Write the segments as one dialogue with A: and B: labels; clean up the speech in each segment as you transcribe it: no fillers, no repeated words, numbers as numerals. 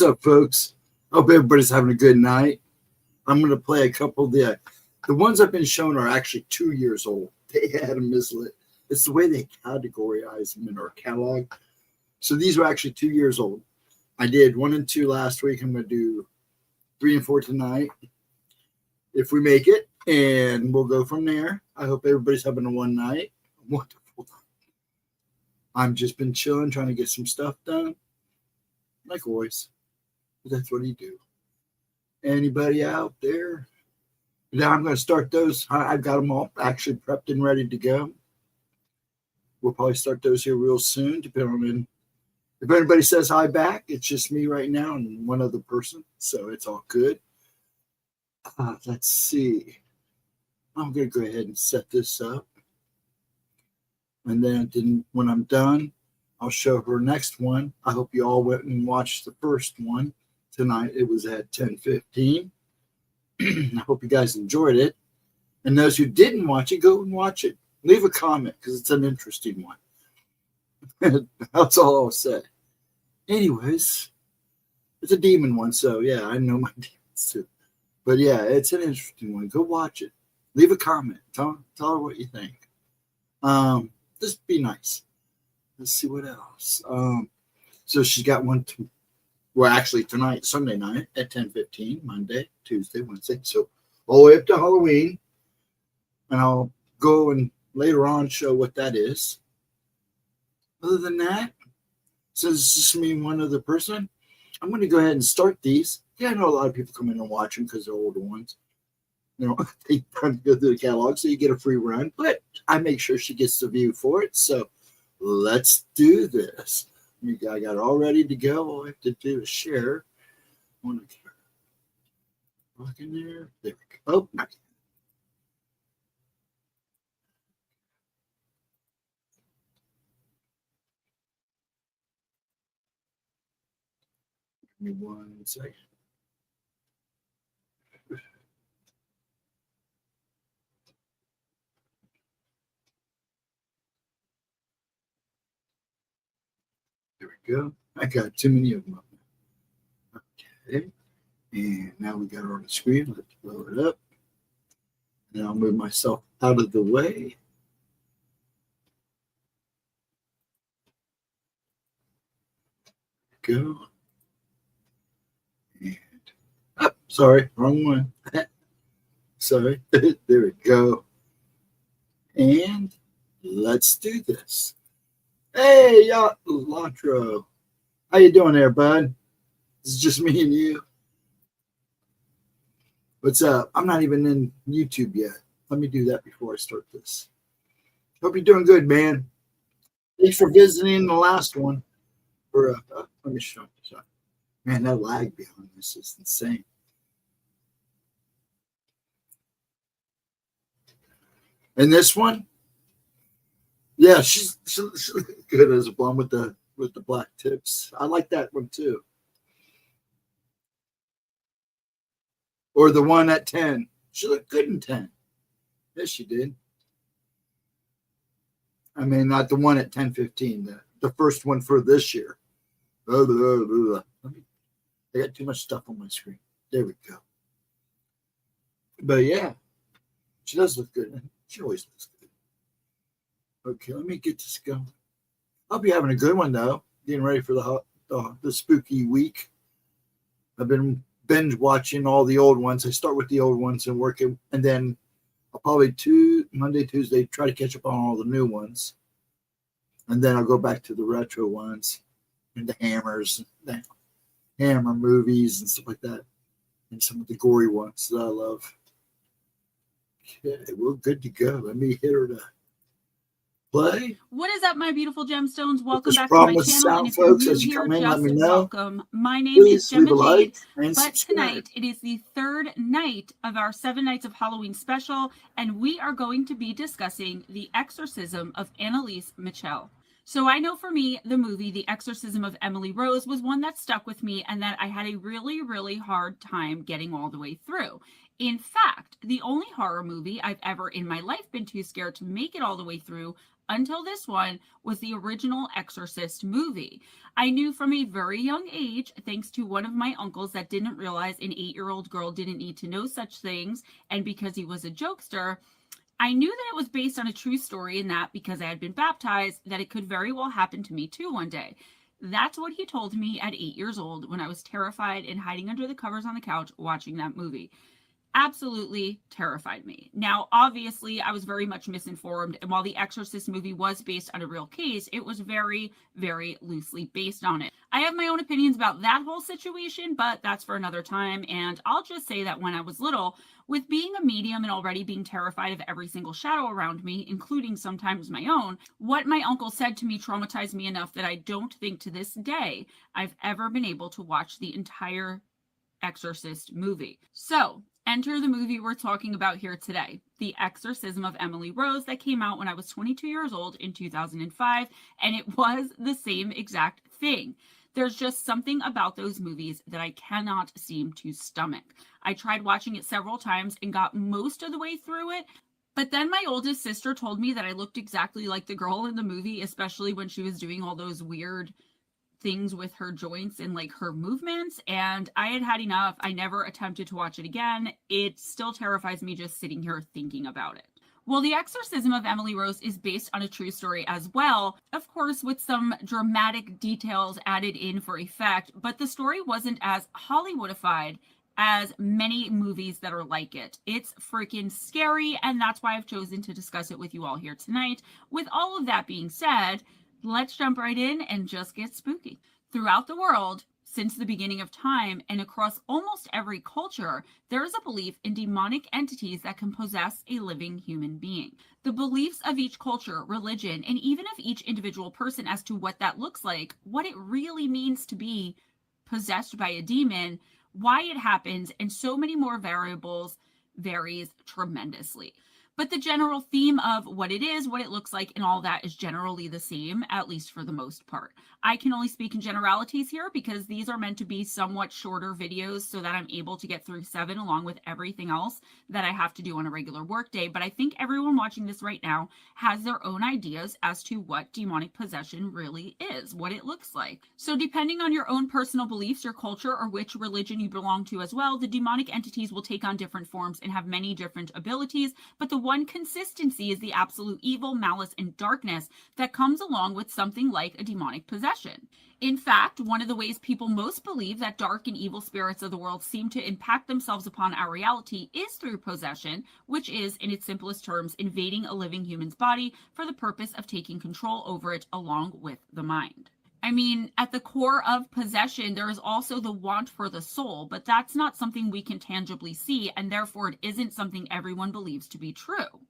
A: What's up, folks? Hope everybody's having a good night. I'm going to play a couple of the ones I've been shown are actually 2 years old. They had them mislit. It's the way they categorize them in our catalog. So these are actually 2 years old. I did 1 and 2 last week. I'm going to do 3 and 4 tonight if we make it, and we'll go from there. I hope everybody's having a wonderful night. I've just been chilling, trying to get some stuff done, like always. That's what you do. Anybody out there? Now I'm going to start those. I've got them all actually prepped and ready to go. We'll probably start those here real soon, depending on if anybody says hi back. It's just me right now and one other person, so it's all good. Let's see. I'm going to go ahead and set this up. And then when I'm done, I'll show her next one. I hope you all went and watched the first one tonight. It was at 10:15. I hope you guys enjoyed it. And those who didn't watch it, go and watch it. Leave a comment because it's an interesting one. That's all I'll say. Anyways, it's a demon one, so yeah, I know my demons too. But yeah, it's an interesting one. Go watch it. Leave a comment. Tell her what you think. Just be nice. Let's see what else. So she's got one actually tonight, Sunday night at 10:15, Monday, Tuesday, Wednesday. So all the way up to Halloween. And I'll go and later on show what that is. Other than that, since it's just me and one other person, I'm going to go ahead and start these. Yeah, I know a lot of people come in and watch them because they're older ones. You know, they try to go through the catalog, so you get a free run. But I make sure she gets the view for it. So let's do this. I got it all ready to go. All I have to do is share. I want to look in there. There we go. Oh, nice. Give me 1 second. There we go. I got too many of them up there. Okay. And now we got it on the screen. Let's blow it up. And I'll move myself out of the way. Go. And sorry, wrong one. Sorry. There we go. And let's do this. Hey, Lantro. How you doing there, bud? This is just me and you. What's up? I'm not even in YouTube yet. Let me do that before I start this. Hope you're doing good, man. Thanks for visiting the last one. Let me show you. Man, that lag behind this is insane. And this one, yeah, she's good as a blonde with the black tips. I like that one too. Or the one at 10. She looked good in 10. Yes, she did. I mean, not the one at 10:15. The first one for this year. I got too much stuff on my screen. There we go. But yeah, she does look good. She always looks good. Okay, let me get this going. I'll be having a good one though. Getting ready for the spooky week. I've been binge watching all the old ones. I start with the old ones and work it, and then I'll probably Monday, Tuesday try to catch up on all the new ones, and then I'll go back to the retro ones and the hammers, the Hammer movies and stuff like that, and some of the gory ones that I love. Okay, we're good to go. Let me hit her to play.
B: What is up, my beautiful gemstones? Welcome back to my channel.
A: Sound,
B: and if you're
A: folks,
B: new
A: as you
B: here,
A: come in,
B: just
A: let me know.
B: welcome. My name
A: Please
B: is GemmaJade,
A: and
B: but
A: subscribe.
B: tonight it is the third night of our 7 Nights of Halloween special, and we are going to be discussing The Exorcism of Annalise Michel. So I know for me, the movie The Exorcism of Emily Rose was one that stuck with me and that I had a really, really hard time getting all the way through. In fact, the only horror movie I've ever in my life been too scared to make it all the way through, until this one was the original Exorcist movie. I knew from a very young age, thanks to one of my uncles that didn't realize an 8-year-old girl didn't need to know such things, and because he was a jokester, I knew that it was based on a true story, and that because I had been baptized, that it could very well happen to me too one day. That's what he told me at 8 years old when I was terrified and hiding under the covers on the couch watching that movie. Absolutely terrified me. Now, obviously, I was very much misinformed, and while the Exorcist movie was based on a real case, it was very, very loosely based on it. I have my own opinions about that whole situation, but that's for another time, and I'll just say that when I was little, with being a medium and already being terrified of every single shadow around me, including sometimes my own, what my uncle said to me traumatized me enough that I don't think to this day I've ever been able to watch the entire Exorcist movie. So, enter the movie we're talking about here today, The Exorcism of Emily Rose, that came out when I was 22 years old in 2005, and it was the same exact thing. There's just something about those movies that I cannot seem to stomach. I tried watching it several times and got most of the way through it, but then my oldest sister told me that I looked exactly like the girl in the movie, especially when she was doing all those weird things with her joints and like her movements, and I had had enough. I never attempted to watch it again. It still terrifies me just sitting here thinking about it. Well, The Exorcism of Emily Rose is based on a true story as well, of course with some dramatic details added in for effect, but the story wasn't as Hollywoodified as many movies that are like it. It's freaking scary, and that's why I've chosen to discuss it with you all here tonight. With all of that being said, let's jump right in and just get spooky. Throughout the world, since the beginning of time and across almost every culture, there is a belief in demonic entities that can possess a living human being. The beliefs of each culture, religion, and even of each individual person as to what that looks like, what it really means to be possessed by a demon, why it happens, and so many more variables varies tremendously. But the general theme of what it is, what it looks like, and all that is generally the same, at least for the most part. I can only speak in generalities here because these are meant to be somewhat shorter videos so that I'm able to get through 7 along with everything else that I have to do on a regular workday. But I think everyone watching this right now has their own ideas as to what demonic possession really is, what it looks like. So depending on your own personal beliefs, your culture, or which religion you belong to as well, the demonic entities will take on different forms and have many different abilities, but the one consistency is the absolute evil, malice, and darkness that comes along with something like a demonic possession. In fact, one of the ways people most believe that dark and evil spirits of the world seem to impact themselves upon our reality is through possession, which is, in its simplest terms, invading a living human's body for the purpose of taking control over it along with the mind. I mean, at the core of possession, there is also the want for the soul, but that's not something we can tangibly see, and therefore it isn't something everyone believes to be true.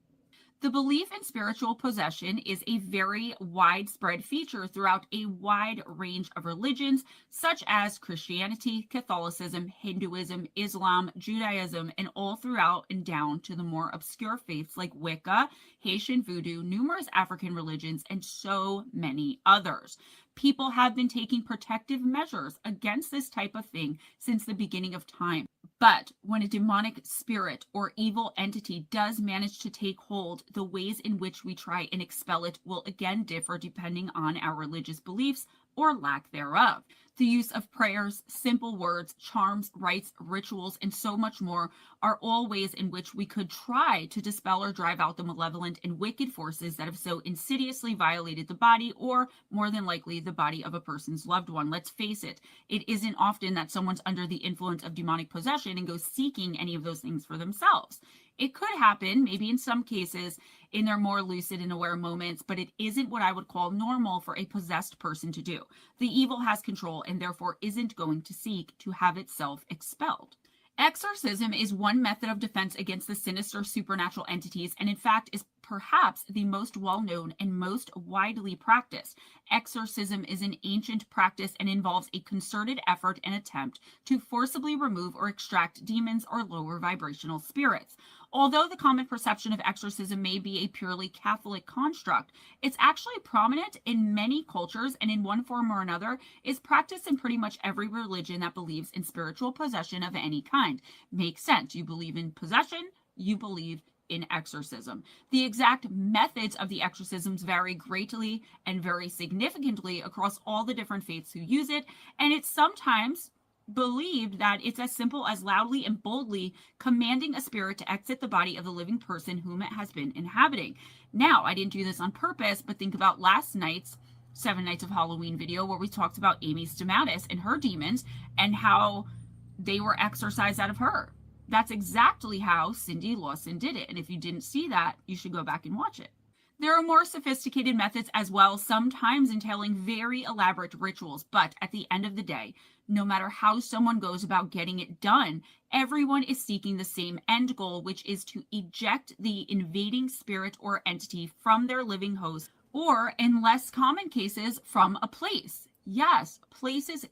B: The belief in spiritual possession is a very widespread feature throughout a wide range of religions, such as Christianity, Catholicism, Hinduism, Islam, Judaism, and all throughout and down to the more obscure faiths like Wicca, Haitian voodoo, numerous African religions, and so many others. People have been taking protective measures against this type of thing since the beginning of time. But when a demonic spirit or evil entity does manage to take hold, the ways in which we try and expel it will again differ depending on our religious beliefs or lack thereof. The use of prayers, simple words, charms, rites, rituals, and so much more are all ways in which we could try to dispel or drive out the malevolent and wicked forces that have so insidiously violated the body, or more than likely the body of a person's loved one. Let's face it, it isn't often that someone's under the influence of demonic possession and goes seeking any of those things for themselves. It could happen, maybe in some cases, in their more lucid and aware moments, but it isn't what I would call normal for a possessed person to do. The evil has control and therefore isn't going to seek to have itself expelled. Exorcism is one method of defense against the sinister supernatural entities, and in fact is perhaps the most well-known and most widely practiced. Exorcism is an ancient practice and involves a concerted effort and attempt to forcibly remove or extract demons or lower vibrational spirits. Although the common perception of exorcism may be a purely Catholic construct, it's actually prominent in many cultures and in one form or another is practiced in pretty much every religion that believes in spiritual possession of any kind. Makes sense. You believe in possession, you believe in exorcism. The exact methods of the exorcisms vary greatly and very significantly across all the different faiths who use it, and it's sometimes believed that it's as simple as loudly and boldly commanding a spirit to exit the body of the living person whom it has been inhabiting. Now, I didn't do this on purpose, but think about last night's 7 Nights of Halloween video where we talked about Amy Stamatis and her demons and how they were exorcised out of her. That's exactly how Cindy Lawson did it. And if you didn't see that, you should go back and watch it. There are more sophisticated methods as well, sometimes entailing very elaborate rituals. But at the end of the day, no matter how someone goes about getting it done, everyone is seeking the same end goal, which is to eject the invading spirit or entity from their living host, or in less common cases, from a place. Yes, places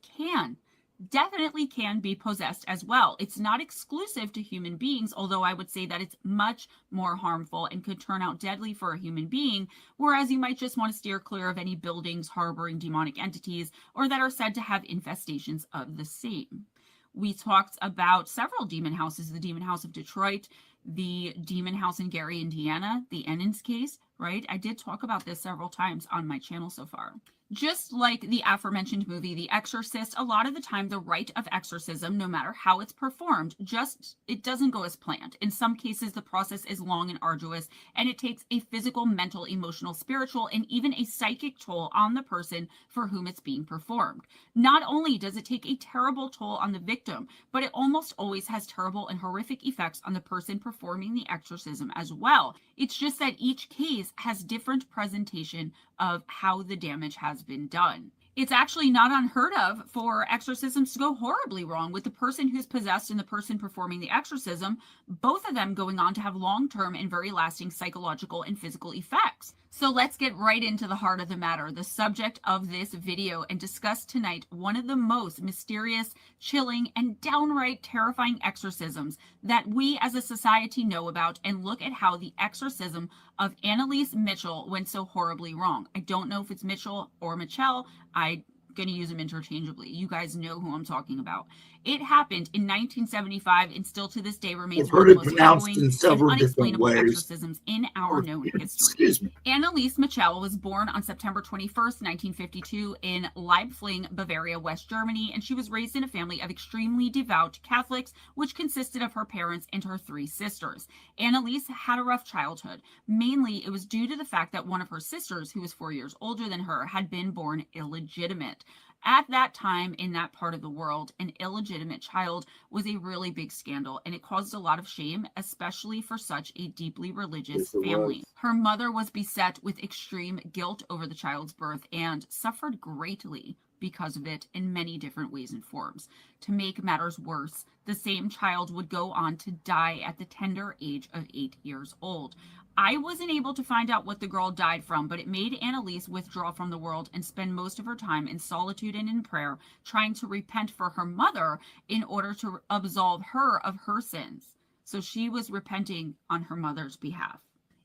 B: definitely can be possessed as well. It's not exclusive to human beings, although I would say that it's much more harmful and could turn out deadly for a human being, whereas you might just want to steer clear of any buildings harboring demonic entities or that are said to have infestations of the same. We talked about several demon houses, the Demon House of Detroit, the Demon House in Gary, Indiana, the Ennins case, right? I did talk about this several times on my channel so far. Just like the aforementioned movie, The Exorcist, a lot of the time the rite of exorcism, no matter how it's performed, it doesn't go as planned. In some cases, the process is long and arduous, and it takes a physical, mental, emotional, spiritual, and even a psychic toll on the person for whom it's being performed. Not only does it take a terrible toll on the victim, but it almost always has terrible and horrific effects on the person performing the exorcism as well. It's just that each case has different presentation of how the damage has been done. It's actually not unheard of for exorcisms to go horribly wrong, with the person who's possessed and the person performing the exorcism, both of them going on to have long-term and very lasting psychological and physical effects. So let's get right into the heart of the matter, the subject of this video, and discuss tonight one of the most mysterious, chilling, and downright terrifying exorcisms that we as a society know about, and look at how the exorcism of Annalise Mitchell went so horribly wrong. I don't know if it's Mitchell or Michelle. I'm going to use them interchangeably. You guys know who I'm talking about. It happened in 1975 and still to this day remains one of the most harrowing and unexplainable exorcisms in our known history. Annalise Mitchell was born on September 21st, 1952 in Leibfling, Bavaria, West Germany, and she was raised in a family of extremely devout Catholics, which consisted of her parents and her 3 sisters. Annalise had a rough childhood. Mainly, it was due to the fact that one of her sisters, who was 4 years older than her, had been born illegitimate. At that time, in that part of the world, an illegitimate child was a really big scandal, and it caused a lot of shame, especially for such a deeply religious family. Her mother was beset with extreme guilt over the child's birth and suffered greatly because of it in many different ways and forms. To make matters worse, the same child would go on to die at the tender age of 8 years old. I wasn't able to find out what the girl died from, but it made Annalise withdraw from the world and spend most of her time in solitude and in prayer, trying to repent for her mother in order to absolve her of her sins. So she was repenting on her mother's behalf.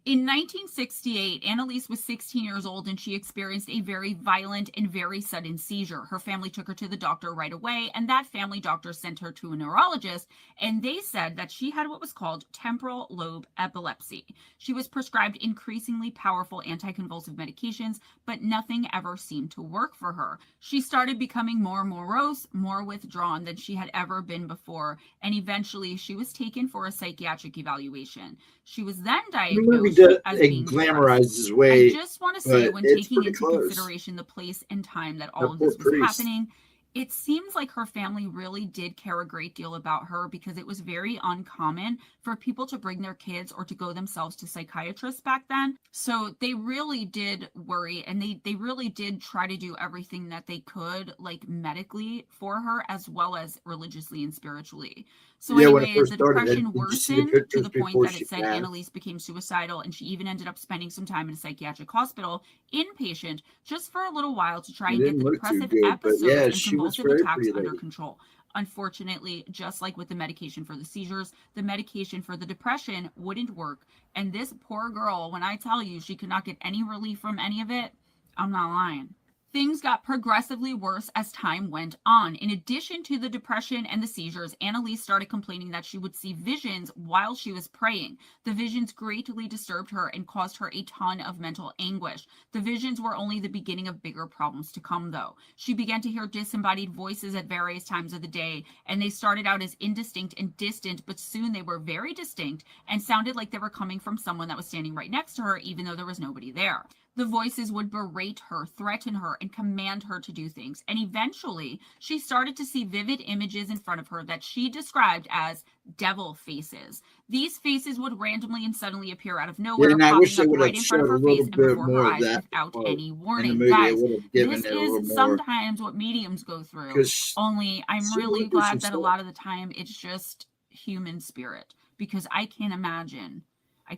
B: In 1968, Annalise was 16 years old and she experienced a very violent and very sudden seizure. Her family took her to the doctor right away, and that family doctor sent her to a neurologist, and they said that she had what was called temporal lobe epilepsy. She was prescribed increasingly powerful anticonvulsive medications, but nothing ever seemed to work for her. She started becoming more morose, more withdrawn than she had ever been before, and eventually she was taken for a psychiatric evaluation. She was then diagnosed as being
A: glamorizes way.
B: I just want to say, when taking into consideration the place and time that all of this was happening, it seems like her family really did care a great deal about her, because it was very uncommon for people to bring their kids or to go themselves to psychiatrists back then. So they really did worry, and they really did try to do everything that they could, like medically for her, as well as religiously and spiritually. So anyway, the depression worsened to the point that it said Annalise became suicidal, and she even ended up spending some time in a psychiatric hospital, inpatient, just for a little while to try and get the depressive episodes and convulsive attacks under control. Unfortunately, just like with the medication for the seizures, the medication for the depression wouldn't work. And this poor girl, when I tell you she could not get any relief from any of it, I'm not lying. Things got progressively worse as time went on. In addition to the depression and the seizures, Annalise started complaining that she would see visions while she was praying. The visions greatly disturbed her and caused her a ton of mental anguish. The visions were only the beginning of bigger problems to come, though. She began to hear disembodied voices at various times of the day, and they started out as indistinct and distant, but soon they were very distinct and sounded like they were coming from someone that was standing right next to her, even though there was nobody there. The voices would berate her, threaten her, and command her to do things. And eventually, she started to see vivid images in front of her that she described as devil faces. These faces would randomly and suddenly appear out of nowhere,
A: Yeah, and I wish they
B: popping up
A: would
B: right
A: have
B: in front of
A: showed a
B: her
A: little
B: face and
A: bit
B: before her
A: more of
B: eyes
A: that
B: without any
A: in the
B: warning.
A: movie.
B: Guys,
A: It would have given
B: this
A: it a little
B: is
A: more.
B: sometimes what mediums go through. Only I'm
A: she
B: really
A: went through some
B: glad that a
A: stuff.
B: lot of the time it's just human spirit, because I can't imagine. I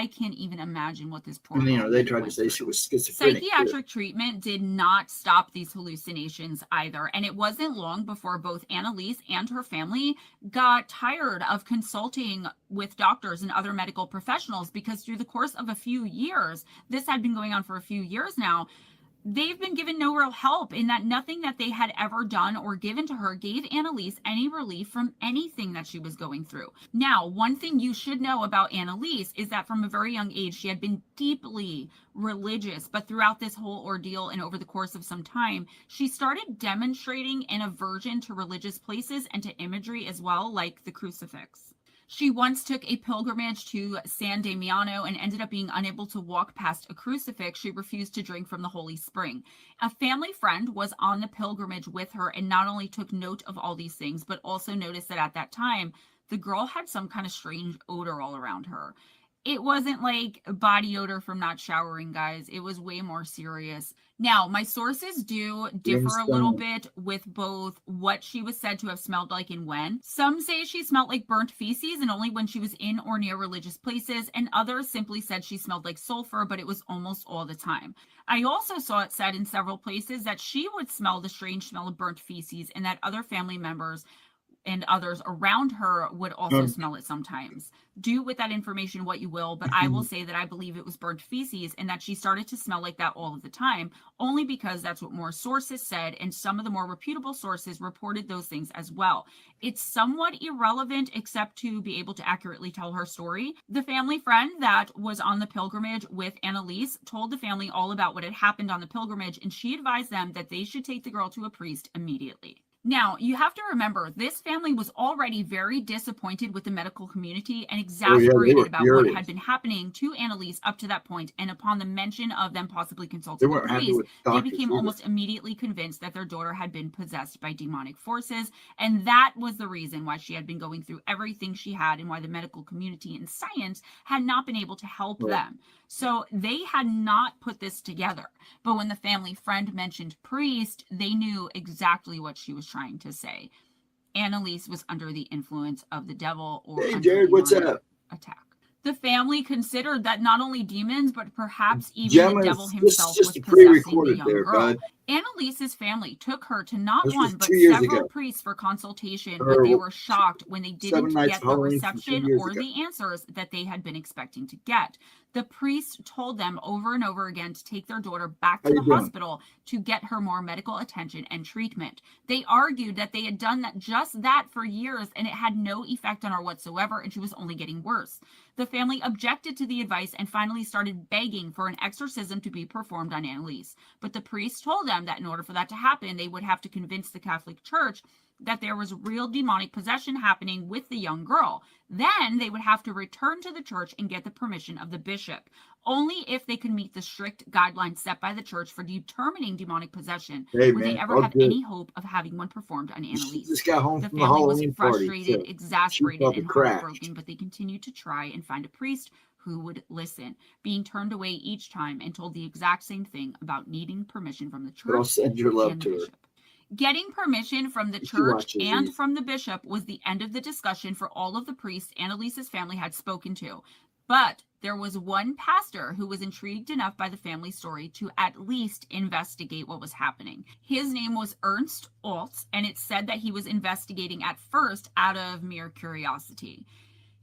B: can't even imagine what this poor
A: And, you
B: girl
A: know, they
B: went
A: tried to say she
B: through.
A: was schizophrenic.
B: Psychiatric treatment did not stop these hallucinations either, and it wasn't long before both Annalise and her family got tired of consulting with doctors and other medical professionals, because through the course of a few years, this had been going on for a few years now, they've been given no real help, in that nothing that they had ever done or given to her gave Annalise any relief from anything that she was going through. Now, one thing you should know about Annalise is that from a very young age, she had been deeply religious, but throughout this whole ordeal and over the course of some time, she started demonstrating an aversion to religious places and to imagery as well, like the crucifix. She once took a pilgrimage to San Damiano and ended up being unable to walk past a crucifix. She refused to drink from the holy spring. A family friend was on the pilgrimage with her and not only took note of all these things, but also noticed that at that time, the girl had some kind of strange odor all around her. It wasn't like body odor from not showering, guys. It was way more serious. Now, my sources do differ a little bit with both what she was said to have smelled like and when. Some say she smelled like burnt feces and only when she was in or near religious places, and others simply said she smelled like sulfur, but it was almost all the time. I also saw it said in several places that she would smell the strange smell of burnt feces, and that other family members and others around her would also smell it sometimes. Do with that information what you will, but I will say that I believe it was burnt feces and that she started to smell like that all of the time, only because that's what more sources said, and some of the more reputable sources reported those things as well. It's somewhat irrelevant except to be able to accurately tell her story. The family friend that was on the pilgrimage with Annalise told the family all about what had happened on the pilgrimage, and she advised them that they should take the girl to a priest immediately. Now, you have to remember, this family was already very disappointed with the medical community and exasperated about what had been happening to Annalise up to that point. And upon the mention of them possibly consulting a priest, they became almost immediately convinced that their daughter had been possessed by demonic forces. And that was the reason why she had been going through everything she had, and why the medical community and science had not been able to help them. So they had not put this together. But when the family friend mentioned priest, they knew exactly what she was trying to say. Annalise was under the influence of the devil or
A: hey, Jared, what's up?
B: Attack. The family considered that not only demons, but perhaps even the devil himself was possessing the young girl. Annalise's family took her to not one, but several priests for consultation, but they were shocked when they didn't get the reception or the answers that they had been expecting to get. The priest told them over and over again to take their daughter back to the hospital to get her more medical attention and treatment. They argued that they had done just that for years, and it had no effect on her whatsoever, and she was only getting worse. The family objected to the advice and finally started begging for an exorcism to be performed on Annalise. But the priest told them that in order for that to happen, they would have to convince the Catholic Church that there was real demonic possession happening with the young girl. Then they would have to return to the church and get the permission of the bishop. Only if they could meet the strict guidelines set by the church for determining demonic possession would they ever have any hope of having one performed on Annalise.
A: Just got home
B: the
A: from
B: family was
A: Halloween
B: frustrated,
A: party,
B: exasperated, and heartbroken, but they continued to try and find a priest who would listen, being turned away each time and told the exact same thing about needing permission from the church.
A: I'll send your love
B: and
A: to
B: the
A: her.
B: bishop. Getting permission from the church and from the bishop was the end of the discussion for all of the priests Annalise's family had spoken to. But there was one pastor who was intrigued enough by the family story to at least investigate what was happening. His name was Ernst Oltz, and it said that he was investigating at first out of mere curiosity.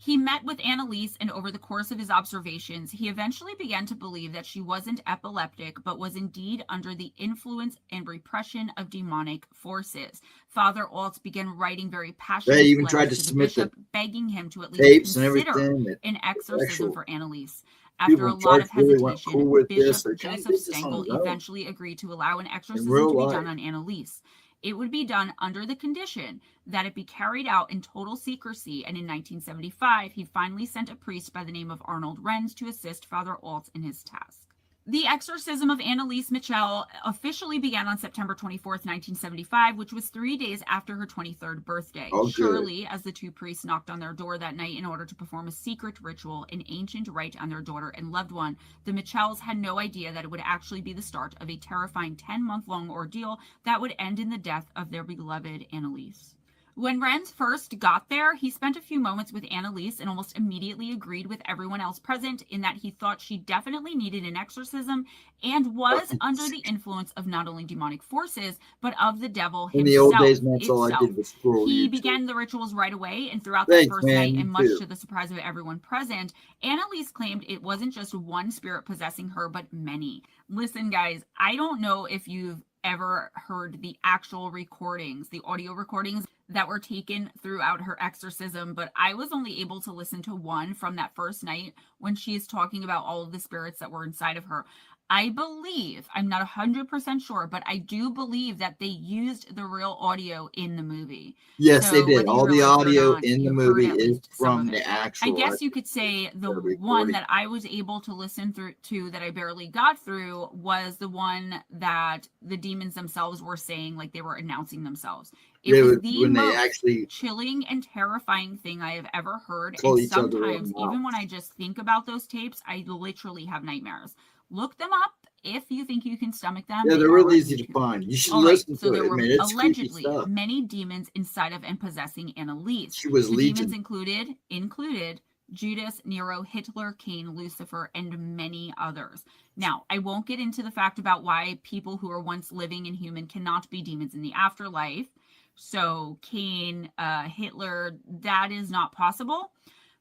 B: He met with Annalise, and over the course of his observations, he eventually began to believe that she wasn't epileptic, but was indeed under the influence and repression of demonic forces. Father Alt began writing very passionate
A: They even tried
B: letters
A: to
B: to the
A: submit
B: bishop,
A: the
B: begging him to at least
A: tapes and
B: consider
A: everything.
B: an exorcism
A: Actual
B: for Annalise.
A: people
B: After a
A: in
B: lot of
A: church really weren't
B: hesitation,
A: cool with
B: Bishop
A: this. They're trying to
B: Joseph
A: get this on
B: Stengel
A: his own
B: eventually agreed to allow an
A: in
B: exorcism
A: real
B: to be
A: life.
B: done on Annalise. It would be done under the condition that it be carried out in total secrecy, and in 1975, he finally sent a priest by the name of Arnold Renz to assist Father Alt in his task. The exorcism of Annalise Michel officially began on September 24th, 1975, which was 3 days after her 23rd birthday.
A: Oh, good.
B: Surely, as the two priests knocked on their door that night in order to perform a secret ritual, an ancient rite on their daughter and loved one, the Michels had no idea that it would actually be the start of a terrifying 10-month-long ordeal that would end in the death of their beloved Annalise. When Renz first got there, he spent a few moments with Annalise and almost immediately agreed with everyone else present in that he thought she definitely needed an exorcism and was under the influence of not only demonic forces, but of the devil himself.
A: In the old days, man, that's all I did was scroll
B: He
A: YouTube.
B: began the rituals right away, and throughout
A: Thanks,
B: the first
A: man,
B: night,
A: you
B: and much
A: too.
B: to the surprise of everyone present, Annalise claimed it wasn't just one spirit possessing her, but many. Listen, guys, I don't know if you've ever heard the actual recordings, the audio recordings that were taken throughout her exorcism, but I was only able to listen to one from that first night when she is talking about all of the spirits that were inside of her. I believe, I'm not 100% sure, but I do believe that they used the real audio in the movie.
A: Yes,
B: So
A: they did.
B: whether you
A: All the
B: realize it or
A: audio
B: not,
A: in the
B: you
A: movie
B: heard at
A: is
B: least some
A: from
B: of it.
A: the actual.
B: I guess you could say the one that I was able to listen through to that I barely got through was the one that the demons themselves were saying, like they were announcing themselves. It was the
A: when they
B: most
A: actually
B: chilling and terrifying thing I have ever heard.
A: call
B: And
A: each other
B: sometimes,
A: out.
B: even when I just think about those tapes, I literally have nightmares. Look them up if you think you can stomach them.
A: Yeah,
B: They
A: they're
B: are
A: really
B: on
A: easy to
B: YouTube.
A: find. You should
B: All right,
A: listen
B: so
A: to
B: there
A: it.
B: were
A: Man, it's creepy
B: allegedly
A: stuff.
B: many demons inside of and possessing Annalise.
A: She was
B: The
A: legion.
B: demons included Judas, Nero, Hitler, Cain, Lucifer, and many others. Now, I won't get into the fact about why people who are once living and human cannot be demons in the afterlife. So Cain, Hitler, that is not possible.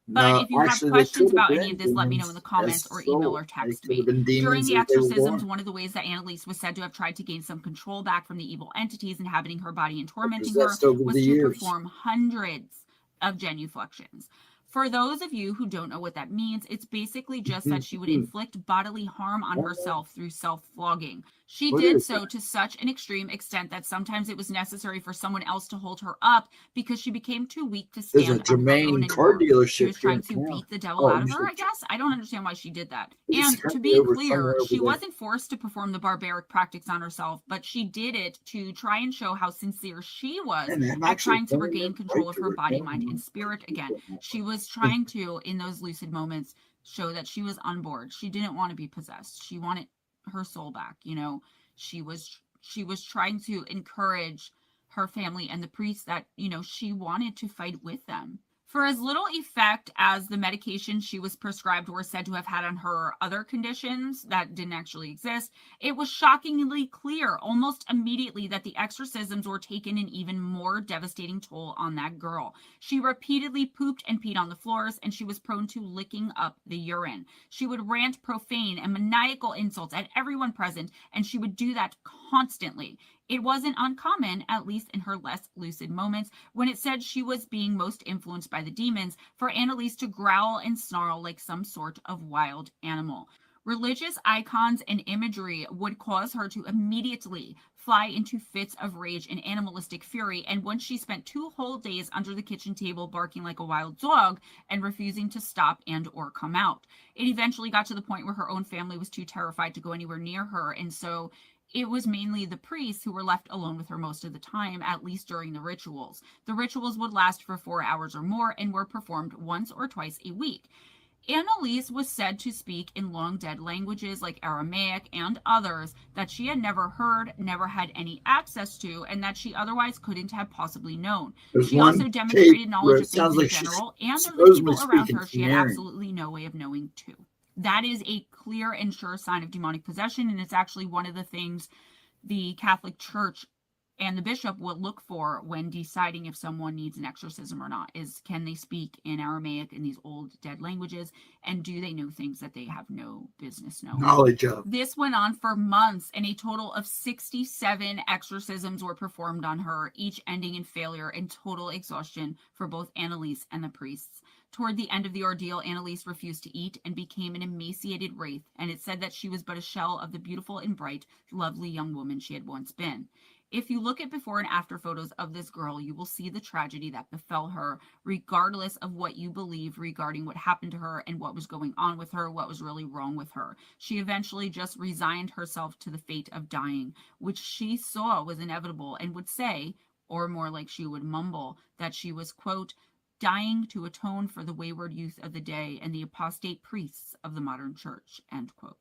B: But
A: No,
B: if you
A: actually,
B: have questions about any of this, let me know in the comments or email or text me. During the exorcisms, one of the ways that Annalise was said to have tried to gain some control back from the evil entities inhabiting her body and tormenting her was to perform hundreds of genuflections. For those of you who don't know what that means, it's basically just that she would inflict bodily harm on herself through self-flogging. She did so to such an extreme extent that sometimes it was necessary for someone else to hold her up because she became too weak to stand
A: There's a
B: on her own
A: Germain car
B: anymore.
A: dealership.
B: She was trying to beat the devil out of her, I guess. I don't understand why she did that. And to be clear, she wasn't forced to perform the barbaric practice on herself, but she did it to try and show how sincere she was at trying to regain control of her body, mind, and spirit again. She was trying to, in those lucid moments, show that she was on board. She didn't want to be possessed. She wanted her soul back. You know, she was trying to encourage her family and the priests that, you know, she wanted to fight with them. For as little effect as the medication she was prescribed were said to have had on her other conditions that didn't actually exist, it was shockingly clear almost immediately that the exorcisms were taking an even more devastating toll on that girl. She repeatedly pooped and peed on the floors, and she was prone to licking up the urine. She would rant profane and maniacal insults at everyone present, and she would do that constantly. It wasn't uncommon, at least in her less lucid moments, when it said she was being most influenced by the demons, for Annalise to growl and snarl like some sort of wild animal. Religious icons and imagery would cause her to immediately fly into fits of rage and animalistic fury, and once she spent 2 whole days under the kitchen table barking like a wild dog and refusing to stop and or come out. It eventually got to the point where her own family was too terrified to go anywhere near her, and so it was mainly the priests who were left alone with her most of the time, at least during the rituals. The rituals would last for 4 hours or more and were performed once or twice a week. Annalise was said to speak in long dead languages like Aramaic and others that she had never heard, never had any access to, and that she otherwise couldn't have possibly known. She also demonstrated knowledge of things in general, and of the people around her she had absolutely no way of knowing too. That is a clear and sure sign of demonic possession, and it's actually one of the things the Catholic Church and the bishop will look for when deciding if someone needs an exorcism or not is, can they speak in Aramaic, in these old dead languages, and do they know things that they have no business knowing?
A: Knowledge of.
B: This went on for months, and a total of 67 exorcisms were performed on her, each ending in failure and total exhaustion for both Annalise and the priests. Toward the end of the ordeal, Annalise refused to eat and became an emaciated wraith, and it said that she was but a shell of the beautiful and bright, lovely young woman she had once been. If you look at before and after photos of this girl, you will see the tragedy that befell her, regardless of what you believe regarding what happened to her and what was going on with her, what was really wrong with her. She eventually just resigned herself to the fate of dying, which she saw was inevitable, and would say, or more like she would mumble, that she was, quote, dying to atone for the wayward youth of the day and the apostate priests of the modern church, end quote.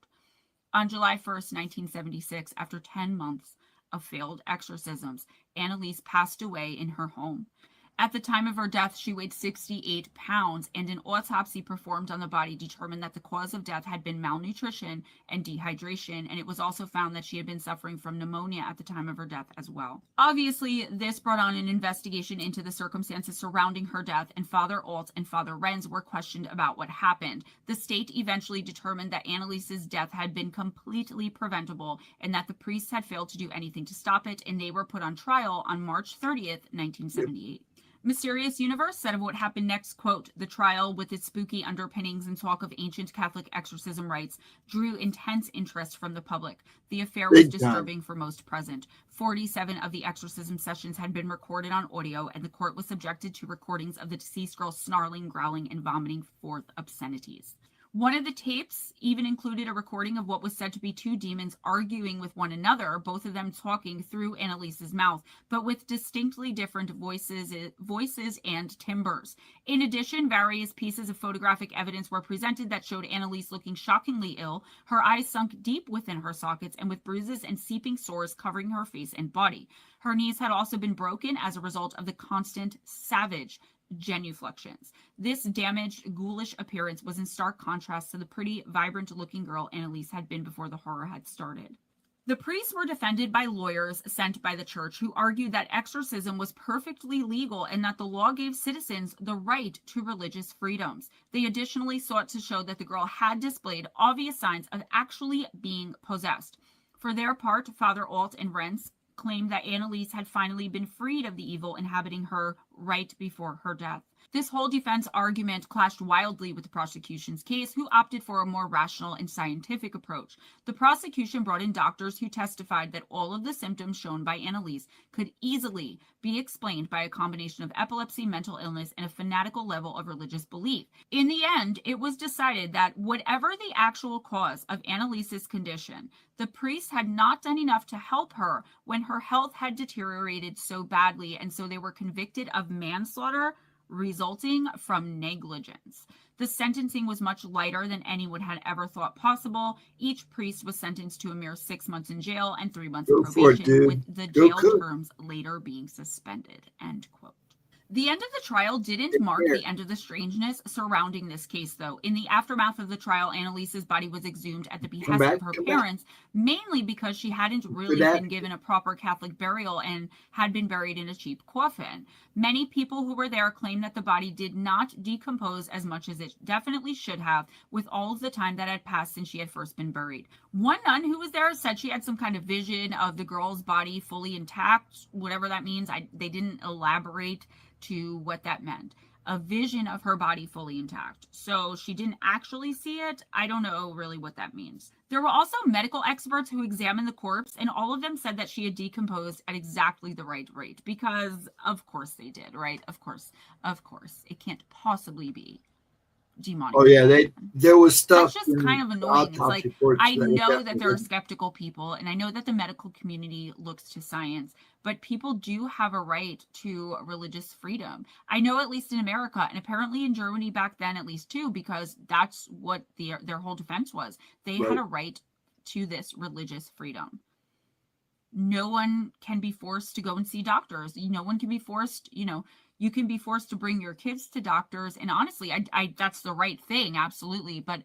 B: On July 1st, 1976, after 10 months of failed exorcisms, Annalise passed away in her home. At the time of her death, she weighed 68 pounds, and an autopsy performed on the body determined that the cause of death had been malnutrition and dehydration, and it was also found that she had been suffering from pneumonia at the time of her death as well. Obviously, this brought on an investigation into the circumstances surrounding her death, and Father Alt and Father Renz were questioned about what happened. The state eventually determined that Annalise's death had been completely preventable, and that the priests had failed to do anything to stop it, and they were put on trial on March 30th, 1978. Mysterious Universe said of what happened next, quote, the trial with its spooky underpinnings and talk of ancient Catholic exorcism rites drew intense interest from the public. The affair was disturbing for most present. 47 of the exorcism sessions had been recorded on audio, and the court was subjected to recordings of the deceased girl snarling, growling, and vomiting forth obscenities. One of the tapes even included a recording of what was said to be two demons arguing with one another, both of them talking through Annalise's mouth, but with distinctly different voices and timbres. In addition, various pieces of photographic evidence were presented that showed Annalise looking shockingly ill, her eyes sunk deep within her sockets, and with bruises and seeping sores covering her face and body. Her knees had also been broken as a result of the constant, savage genuflections. This damaged, ghoulish appearance was in stark contrast to the pretty, vibrant-looking girl Annalise had been before the horror had started. The priests were defended by lawyers sent by the church who argued that exorcism was perfectly legal and that the law gave citizens the right to religious freedoms. They additionally sought to show that the girl had displayed obvious signs of actually being possessed. For their part, Father Alt and Renz claimed that Annalise had finally been freed of the evil inhabiting her right before her death. This whole defense argument clashed wildly with the prosecution's case, who opted for a more rational and scientific approach. The prosecution brought in doctors who testified that all of the symptoms shown by Annalise could easily be explained by a combination of epilepsy, mental illness, and a fanatical level of religious belief. In the end, it was decided that whatever the actual cause of Annalise's condition, the priests had not done enough to help her when her health had deteriorated so badly, and so they were convicted of manslaughter resulting from negligence. The sentencing was much lighter than anyone had ever thought possible. Each priest was sentenced to a mere 6 months in jail and 3 months of probation, with the jail terms later being suspended, end quote. The end of the trial didn't mark the end of the strangeness surrounding this case, though. In the aftermath of the trial, Annalise's body was exhumed at the behest of her parents, mainly because she hadn't really been given a proper Catholic burial and had been buried in a cheap coffin. Many people who were there claimed that the body did not decompose as much as it definitely should have, with all of the time that had passed since she had first been buried. One nun who was there said she had some kind of vision of the girl's body fully intact, whatever that means. They didn't elaborate to what that meant. A vision of her body fully intact. So she didn't actually see it. I don't know really what that means. There were also medical experts who examined the corpse, and all of them said that she had decomposed at exactly the right rate, because of course they did, right? Of course. It can't possibly be demonic.
A: Oh yeah, there was stuff.
B: That's just kind of annoying. It's like, I know that there are skeptical people, and I know that the medical community looks to science, but people do have a right to religious freedom. I know, at least in America, and apparently in Germany back then at least too, because that's what their whole defense was. They had a right to this religious freedom. No one can be forced to go and see doctors. No one can be forced, you can be forced to bring your kids to doctors. And honestly, I that's the right thing. Absolutely. But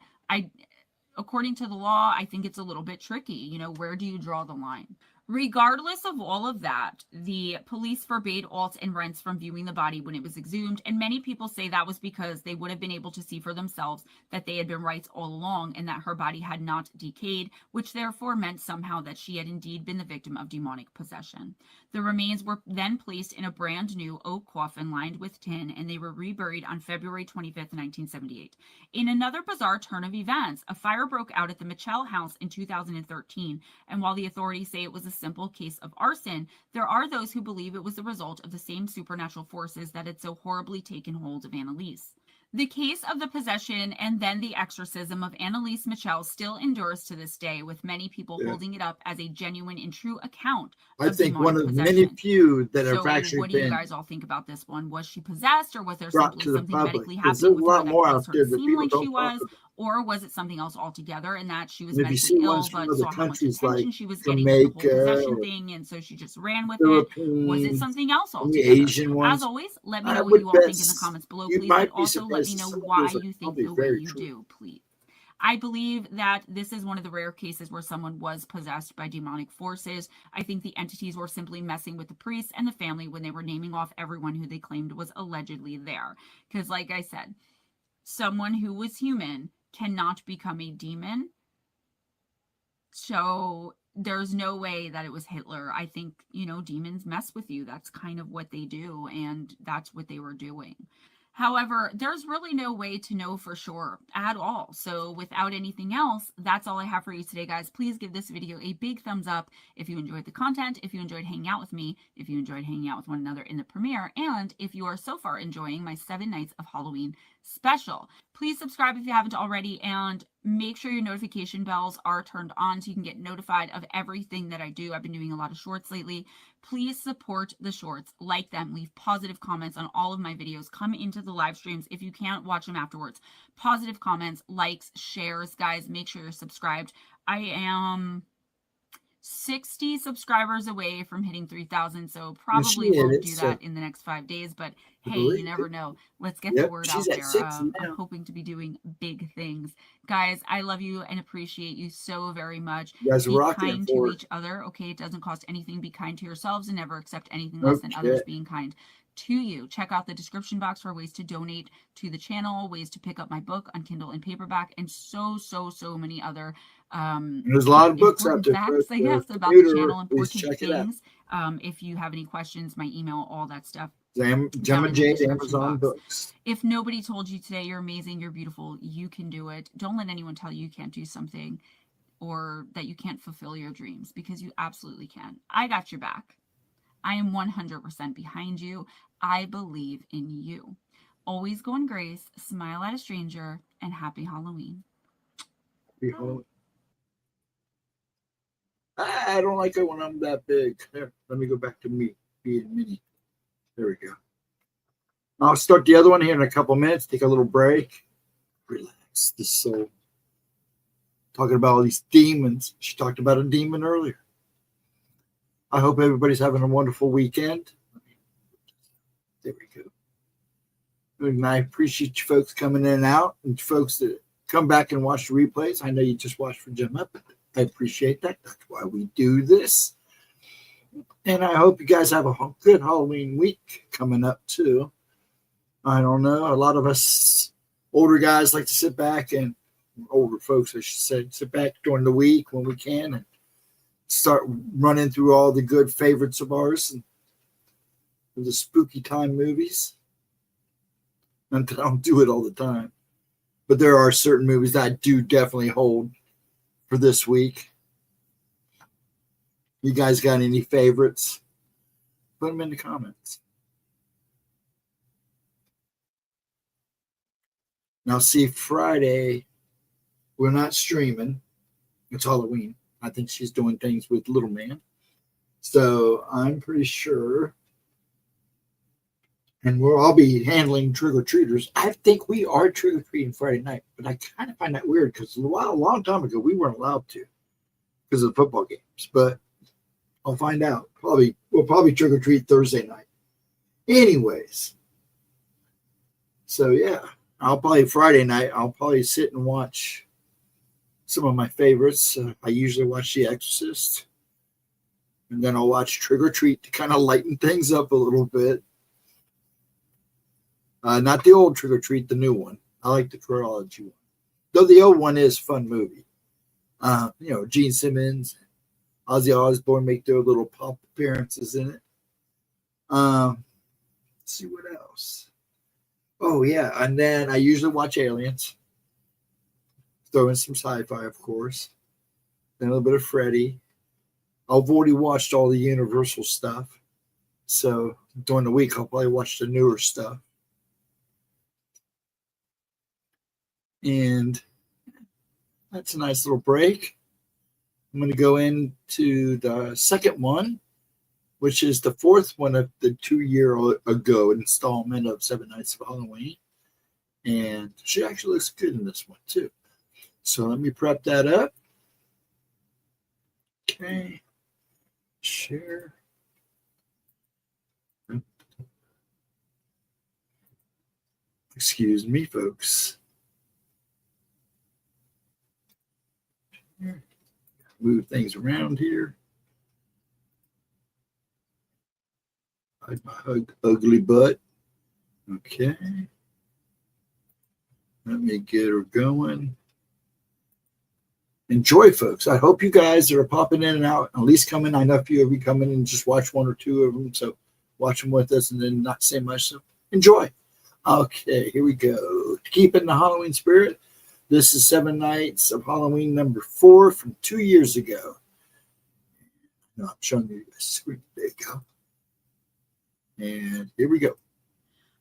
B: according to the law, I think it's a little bit tricky. Where do you draw the line? Regardless of all of that, the police forbade Alt and Rents from viewing the body when it was exhumed, and many people say that was because they would have been able to see for themselves that they had been rights all along and that her body had not decayed, which therefore meant somehow that she had indeed been the victim of demonic possession. The remains were then placed in a brand new oak coffin lined with tin, and they were reburied on February 25th, 1978. In another bizarre turn of events, a fire broke out at the Mitchell house in 2013, and while the authorities say it was a simple case of arson, there are those who believe it was the result of the same supernatural forces that had so horribly taken hold of Annalise. The case of the possession and then the exorcism of Annalise Mitchell still endures to this day, with many people holding it up as a genuine and true account of
A: I think one of the
B: possession.
A: many few that
B: So
A: have actually
B: what do you
A: been
B: guys all think about this one? Was she possessed, or was there
A: brought
B: simply
A: to the
B: something
A: public.
B: medically
A: There's
B: happening
A: a
B: with
A: lot
B: her that
A: more
B: caused
A: out
B: her
A: there
B: to
A: that
B: seem
A: people
B: like
A: don't
B: she
A: talk
B: was,
A: about.
B: or was it something else altogether and that she was
A: And if you
B: medically
A: see
B: ill
A: ones from
B: but
A: other
B: saw how much
A: countries
B: attention
A: like
B: she was getting with the whole
A: Jamaica
B: possession
A: or
B: thing, and so she just ran with it? Was it
A: Philippines,
B: something else
A: and the
B: altogether?
A: Asian
B: As
A: ones,
B: always, let me
A: I
B: know what
A: would
B: you all
A: bet
B: think in the comments below,
A: you
B: please, but
A: might be
B: also let me
A: surprised that
B: know
A: some of
B: why
A: those are
B: you think
A: probably
B: the way
A: very
B: you
A: true.
B: do, please. I believe that this is one of the rare cases where someone was possessed by demonic forces. I think the entities were simply messing with the priests and the family when they were naming off everyone who they claimed was allegedly there. Because, like I said, someone who was human cannot become a demon. So there's no way that it was Hitler. I think, you know, demons mess with you. That's kind of what they do, and that's what they were doing. However, there's really no way to know for sure at all. So without anything else, that's all I have for you today, guys. Please give this video a big thumbs up if you enjoyed the content, if you enjoyed hanging out with me, if you enjoyed hanging out with one another in the premiere, and if you are so far enjoying my 7 Nights of Halloween special. Please subscribe if you haven't already, and make sure your notification bells are turned on so you can get notified of everything that I do. I've been doing a lot of shorts lately. Please support the shorts, like them, leave positive comments on all of my videos, come into the live streams if you can't watch them afterwards. Positive comments, likes, shares, guys, make sure you're subscribed. I am 60 subscribers away from hitting 3,000, so probably won't do that in the next 5 days, but hey, you never know. Let's get the word out there. I'm hoping to be doing big things. Guys, I love you and appreciate you so very much.
A: You guys are
B: be kind to each other, okay? It doesn't cost anything. Be kind to yourselves and never accept anything less than others being kind to you. Check out the description box for ways to donate to the channel, ways to pick up my book on Kindle and paperback, and so many other
A: there's a lot of books out there,
B: facts, I guess, about the channel, important things. If you have any questions, my email, all that stuff.
A: GemmaJade, Amazon books.
B: If nobody told you today you're amazing, you're beautiful, you can do it. Don't let anyone tell you you can't do something or that you can't fulfill your dreams, because you absolutely can. I got your back. I am 100% behind you. I believe in you. Always go in grace, smile at a stranger, and happy Halloween.
A: Happy Halloween. I don't like it when I'm that big. There, let me go back to me being mini. There we go. I'll start the other one here in a couple minutes. Take a little break. Relax the soul. Talking about all these demons. She talked about a demon earlier. I hope everybody's having a wonderful weekend. There we go. And I appreciate you folks coming in and out, and folks that come back and watch the replays. I know you just watched for Gemma, but I appreciate that. That's why we do this. And I hope you guys have a good Halloween week coming up too. I don't know. A lot of us older guys like to sit back, and older folks, I should say, sit back during the week when we can and start running through all the good favorites of ours and the spooky time movies. And I don't do it all the time, but there are certain movies that I do definitely hold for this week. You guys got any favorites? Put them in the comments. Now, see, Friday, we're not streaming. It's Halloween. I think she's doing things with Little Man. So I'm pretty sure. And we'll all be handling trick-or-treaters. I think we are trick-or-treating Friday night, but I kind of find that weird because a long time ago, we weren't allowed to because of the football games. But I'll find out. We'll probably trick-or-treat Thursday night. Anyways. So, yeah. Friday night, I'll probably sit and watch some of my favorites. I usually watch The Exorcist. And then I'll watch Trick or Treat to kind of lighten things up a little bit. Not the old Trick or Treat, the new one. I like the chronology one. Though the old one is a fun movie. Gene Simmons, Ozzy Osbourne make their little pop appearances in it. Let's see what else. Oh, yeah. And then I usually watch Aliens. Throw in some sci-fi, of course. Then a little bit of Freddy. I've already watched all the Universal stuff. So during the week, I'll probably watch the newer stuff. And that's a nice little break. I'm going to go into the second one, which is the fourth one of the 2 year ago installment of 7 Nights of Halloween. And she actually looks good in this one, too. So let me prep that up. Okay. Share. Excuse me, folks. Move things around here. Hide my ugly butt. Okay. Let me get her going. Enjoy, folks. I hope you guys that are popping in and out, at least coming. I know a few of you come in and just watch one or two of them. So watch them with us and then not say much. So enjoy. Okay, here we go. To keep in the Halloween spirit, this is 7 Nights of Halloween number 4 from 2 years ago. No, I'm showing you the screen. There you go. And here we go.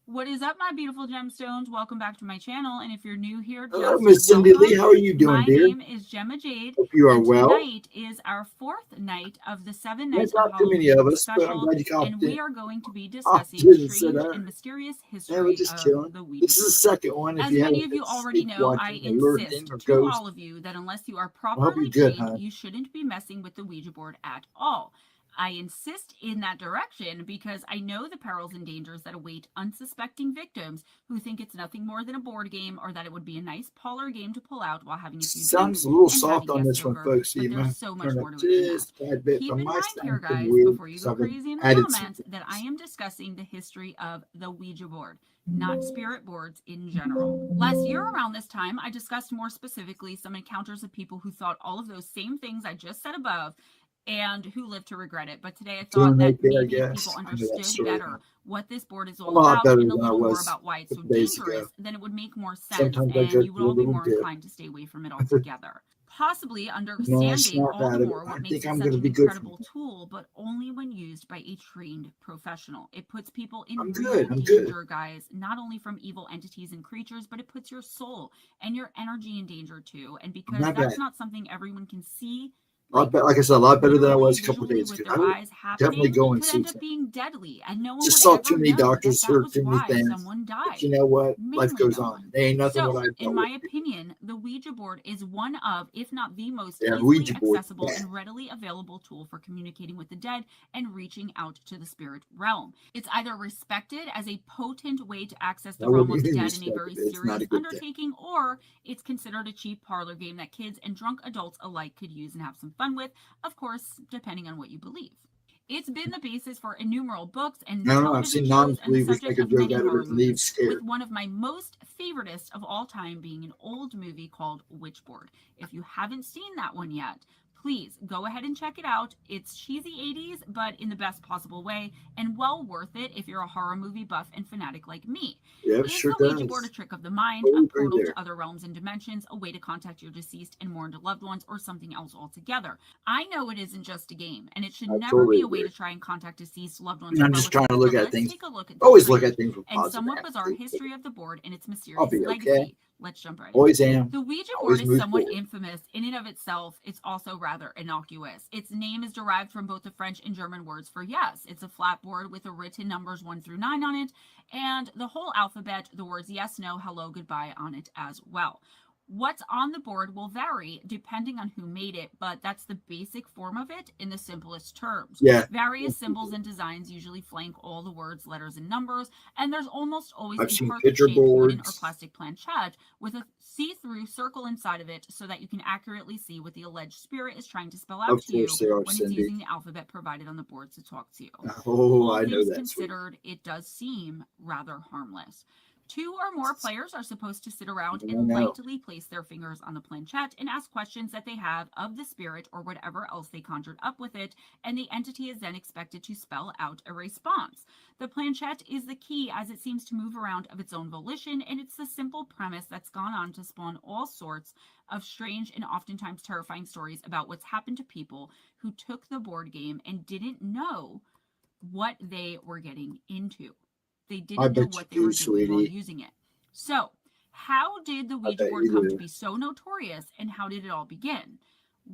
B: What is up, my beautiful gemstones? Welcome back to my channel. And if you're new here,
A: hello, Miss Cindy Lee. How are you doing, dear?
B: My name is Gemma Jade.
A: Hope you are well.
B: Tonight is our 4th night of the 7 Nights
A: There's
B: of
A: not too many
B: Halloween
A: of us, but I'm glad you caught
B: and
A: it.
B: we are going to be discussing strange and mysterious history
A: we're just
B: of
A: chilling.
B: the Ouija
A: This is the second one. If
B: As
A: you
B: many of you already know, I insist to all of you that unless you are properly trained, you shouldn't be messing with the Ouija board at all. I insist in that direction because I know the perils and dangers that await unsuspecting victims who think it's nothing more than a board game or that it would be a nice parlor game to pull out while having a few
A: Sounds a little soft on this one, folks.
B: But there's so much more to it than that. Keep in mind here, guys, before you go crazy in the comments, that I am discussing the history of the Ouija board, not spirit boards in general. Last year around this time, I discussed more specifically some encounters of people who thought all of those same things I just said above and who lived to regret it. But today I thought that maybe people understood better what this board is all about and a little more about why it's so dangerous, then it would make more sense and you would all be more inclined to stay away from it altogether. Possibly understanding all the more what makes it such an incredible tool, but only when used by a trained professional. It puts people in real danger, guys, not only from evil entities and creatures, but it puts your soul and your energy in danger too. And because that's not something everyone can see,
A: like I said, a lot better than I was a couple of days ago. I would definitely go and see
B: end up being deadly, and no one
A: just saw too many doctors, heard too many things. But you know what? Life goes on. There ain't nothing what I've done.
B: In my opinion, the Ouija board is one of, if not the most easily accessible and readily available tool for communicating with the dead and reaching out to the spirit realm. It's either respected as a potent way to access the realm of the dead in a very serious undertaking, or it's considered a cheap parlor game that kids and drunk adults alike could use and have some fun with, of course, depending on what you believe. It's been the basis for innumerable books and television shows and the subject of many horror movies, with one of my most favoritist of all time being an old movie called Witchboard. If you haven't seen that one yet, please go ahead and check it out. It's cheesy 80s, but in the best possible way, and well worth it if you're a horror movie buff and fanatic like me.
A: Yeah,
B: Is the Ouija board a trick of the mind, a portal to other realms and dimensions, a way to contact your deceased and mourned loved ones, or something else altogether? I know it isn't just a game, and it should never be a way to try and contact deceased loved ones.
A: I'm just trying to look at things.
B: Take a look at
A: always look at things with
B: and somewhat bizarre history of the board and its mysterious legacy. Let's jump right in.
A: Always am.
B: The Ouija board is somewhat infamous in and of itself. It's also rather innocuous. Its name is derived from both the French and German words for yes. It's a flat board with the written numbers 1 through 9 on it, and the whole alphabet, the words yes, no, hello, goodbye on it as well. What's on the board will vary depending on who made it, but that's the basic form of it in the simplest terms.
A: Yeah.
B: Various symbols and designs usually flank all the words, letters, and numbers, and there's almost always
A: I've
B: a
A: seen
B: heart-shaped
A: picture
B: wooden or
A: boards.
B: plastic planchette with a see-through circle inside of it so that you can accurately see what the alleged spirit is trying to spell out
A: Of
B: to you
A: course they are,
B: when
A: Cindy.
B: it's using the alphabet provided on the board to talk to you.
A: Oh,
B: All
A: I know
B: things
A: that.
B: considered, it does seem rather harmless. 2 or more players are supposed to sit around
A: I
B: and
A: know.
B: lightly place their fingers on the planchette and ask questions that they have of the spirit or whatever else they conjured up with it, and the entity is then expected to spell out a response. The planchette is the key as it seems to move around of its own volition, and it's the simple premise that's gone on to spawn all sorts of strange and oftentimes terrifying stories about what's happened to people who took the board game and didn't know what they were getting into. They didn't know what they were doing while using it. So, how did the Ouija board come to be so notorious, and how did it all begin?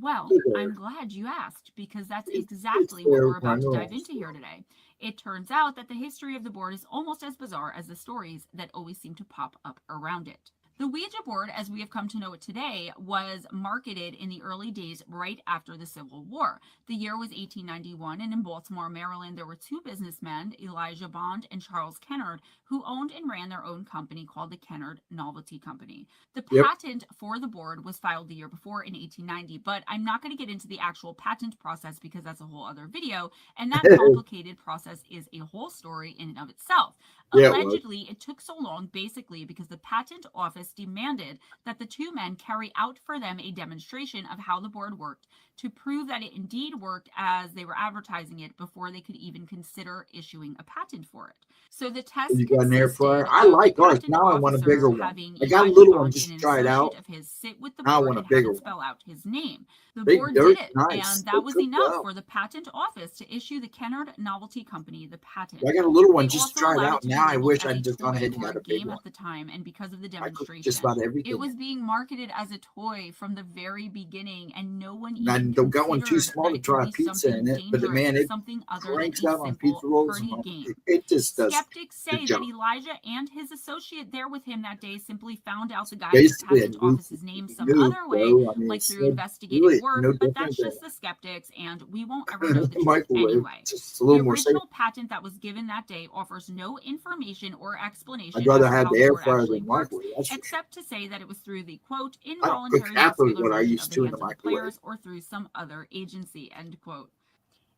B: Well, I'm glad you asked, because that's exactly what we're about to dive into here today. It turns out that the history of the board is almost as bizarre as the stories that always seem to pop up around it. The Ouija board, as we have come to know it today, was marketed in the early days right after the Civil War. The year was 1891, and in Baltimore, Maryland, there were 2 businessmen, Elijah Bond and Charles Kennard, who owned and ran their own company called the Kennard Novelty Company. The patent for the board was filed the year before in 1890, but I'm not going to get into the actual patent process because that's a whole other video, and that complicated process is a whole story in and of itself. Allegedly, it took so long basically because the patent office demanded that the 2 men carry out for them a demonstration of how the board worked to prove that it indeed worked as they were advertising it before they could even consider issuing a patent for it. So the test
A: You got an air fryer? I like ours. Now I want a bigger one. I got a little one just to try it out.
B: Of his sit with the
A: now I
B: board
A: want a
B: and
A: bigger
B: have it spell out his name. The
A: Big
B: board
A: dirt,
B: did it,
A: nice.
B: and that was enough for the patent office to issue the Kennard Novelty Company the patent.
A: I got a little one
B: They
A: just to
B: also
A: try it
B: allowed
A: out.
B: to be
A: Now I
B: labeled
A: wish
B: as
A: I'd
B: a
A: just gone
B: toy
A: ahead and
B: or
A: got
B: a
A: a big
B: game
A: one.
B: at the time, and because of the
A: I cooked
B: demonstration,
A: just about everything.
B: it was being marketed as a toy from the very beginning, and no one even
A: I don't got one too
B: considered
A: small to
B: that
A: try
B: it
A: a
B: could be
A: pizza in
B: something
A: it, but
B: dangerous,
A: man, it
B: something other than
A: cranks
B: a
A: out on
B: simple,
A: pizza rolls.
B: pretty game.
A: It just does.
B: Skeptics say
A: the
B: that
A: job.
B: Elijah and his associate there with him that day simply found out the guy's
A: Basically,
B: patent
A: a new
B: office's name some
A: move,
B: other way,
A: bro. I mean,
B: like
A: it's
B: through
A: no-
B: investigative
A: really
B: work,
A: no
B: but that's
A: different
B: just the skeptics, and we won't ever know the truth
A: microwave.
B: anyway.
A: Just a little
B: The
A: more safe.
B: original patent that was given that day offers no information or explanation
A: I'd rather
B: as to
A: have
B: how
A: the
B: the
A: air
B: board
A: fryer
B: actually
A: than
B: works,
A: microwave. That's for sure.
B: except to say that it was through the, quote,
A: I don't cook
B: involuntary
A: half of
B: muscular
A: what I
B: motion
A: used
B: of the
A: to in
B: hands
A: the
B: of the
A: microwave.
B: players or through some other agency, end quote.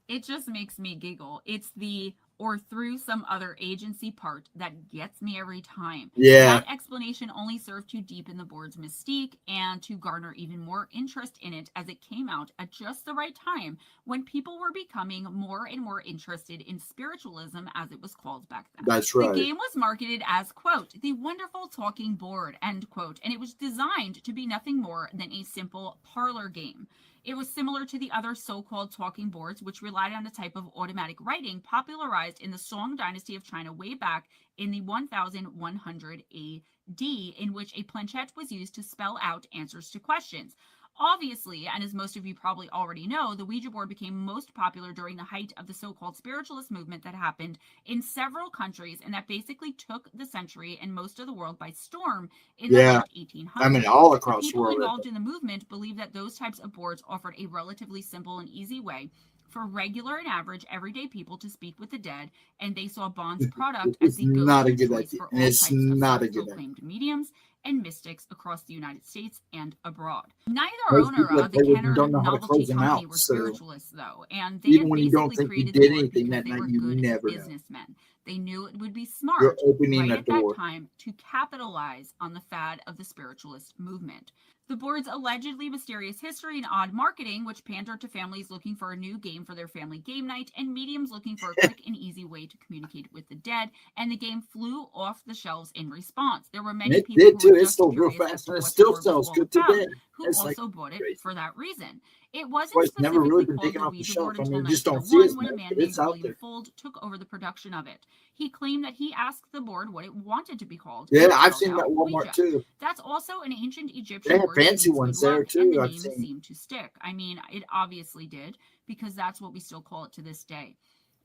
B: It just makes me giggle. It's the or through some other agency part that gets me every time.
A: Yeah.
B: That explanation only served to deepen the board's mystique and to garner even more interest in it as it came out at just the right time when people were becoming more and more interested in spiritualism, as it was called back then.
A: That's right.
B: The game was marketed as, quote, the wonderful talking board, end quote, and it was designed to be nothing more than a simple parlor game. It was similar to the other so-called talking boards, which relied on a type of automatic writing popularized in the Song dynasty of China way back in the 1100 AD, in which a planchette was used to spell out answers to questions. Obviously, and as most of you probably already know, the Ouija board became most popular during the height of the so-called spiritualist movement that happened in several countries and that basically took the century and most of the world by storm in the late 1800s.
A: I mean, all across
B: the
A: the
B: people
A: world.
B: involved in the movement believed that those types of boards offered a relatively simple and easy way for regular and average everyday people to speak with the dead, and they saw Bond's product as the go-to choice for all types of self-proclaimed mediums and mystics across the United States and abroad. Neither owner of the Kennard Novelty Company were spiritualists, though, and they had basically created the board because they were good businessmen. They knew it would be smart right at that time to capitalize on the fad of the spiritualist movement. The board's allegedly mysterious history and odd marketing, which pandered to families looking for a new game for their family game night and mediums looking for a quick and easy way to communicate with the dead, and the game flew off the shelves in response. There were many people who were just curious as to what the board was all about, who also bought it for that reason. It wasn't specifically called the Ouija board until 1901 when a man named William Fuld took over the production of it. He claimed that he asked the board what it wanted to be called.
A: Yeah, I've seen that Walmart too.
B: That's also an ancient Egyptian word.
A: Fancy ones there too.
B: And the name seemed to stick. I mean, it obviously did, because that's what we still call it to this day.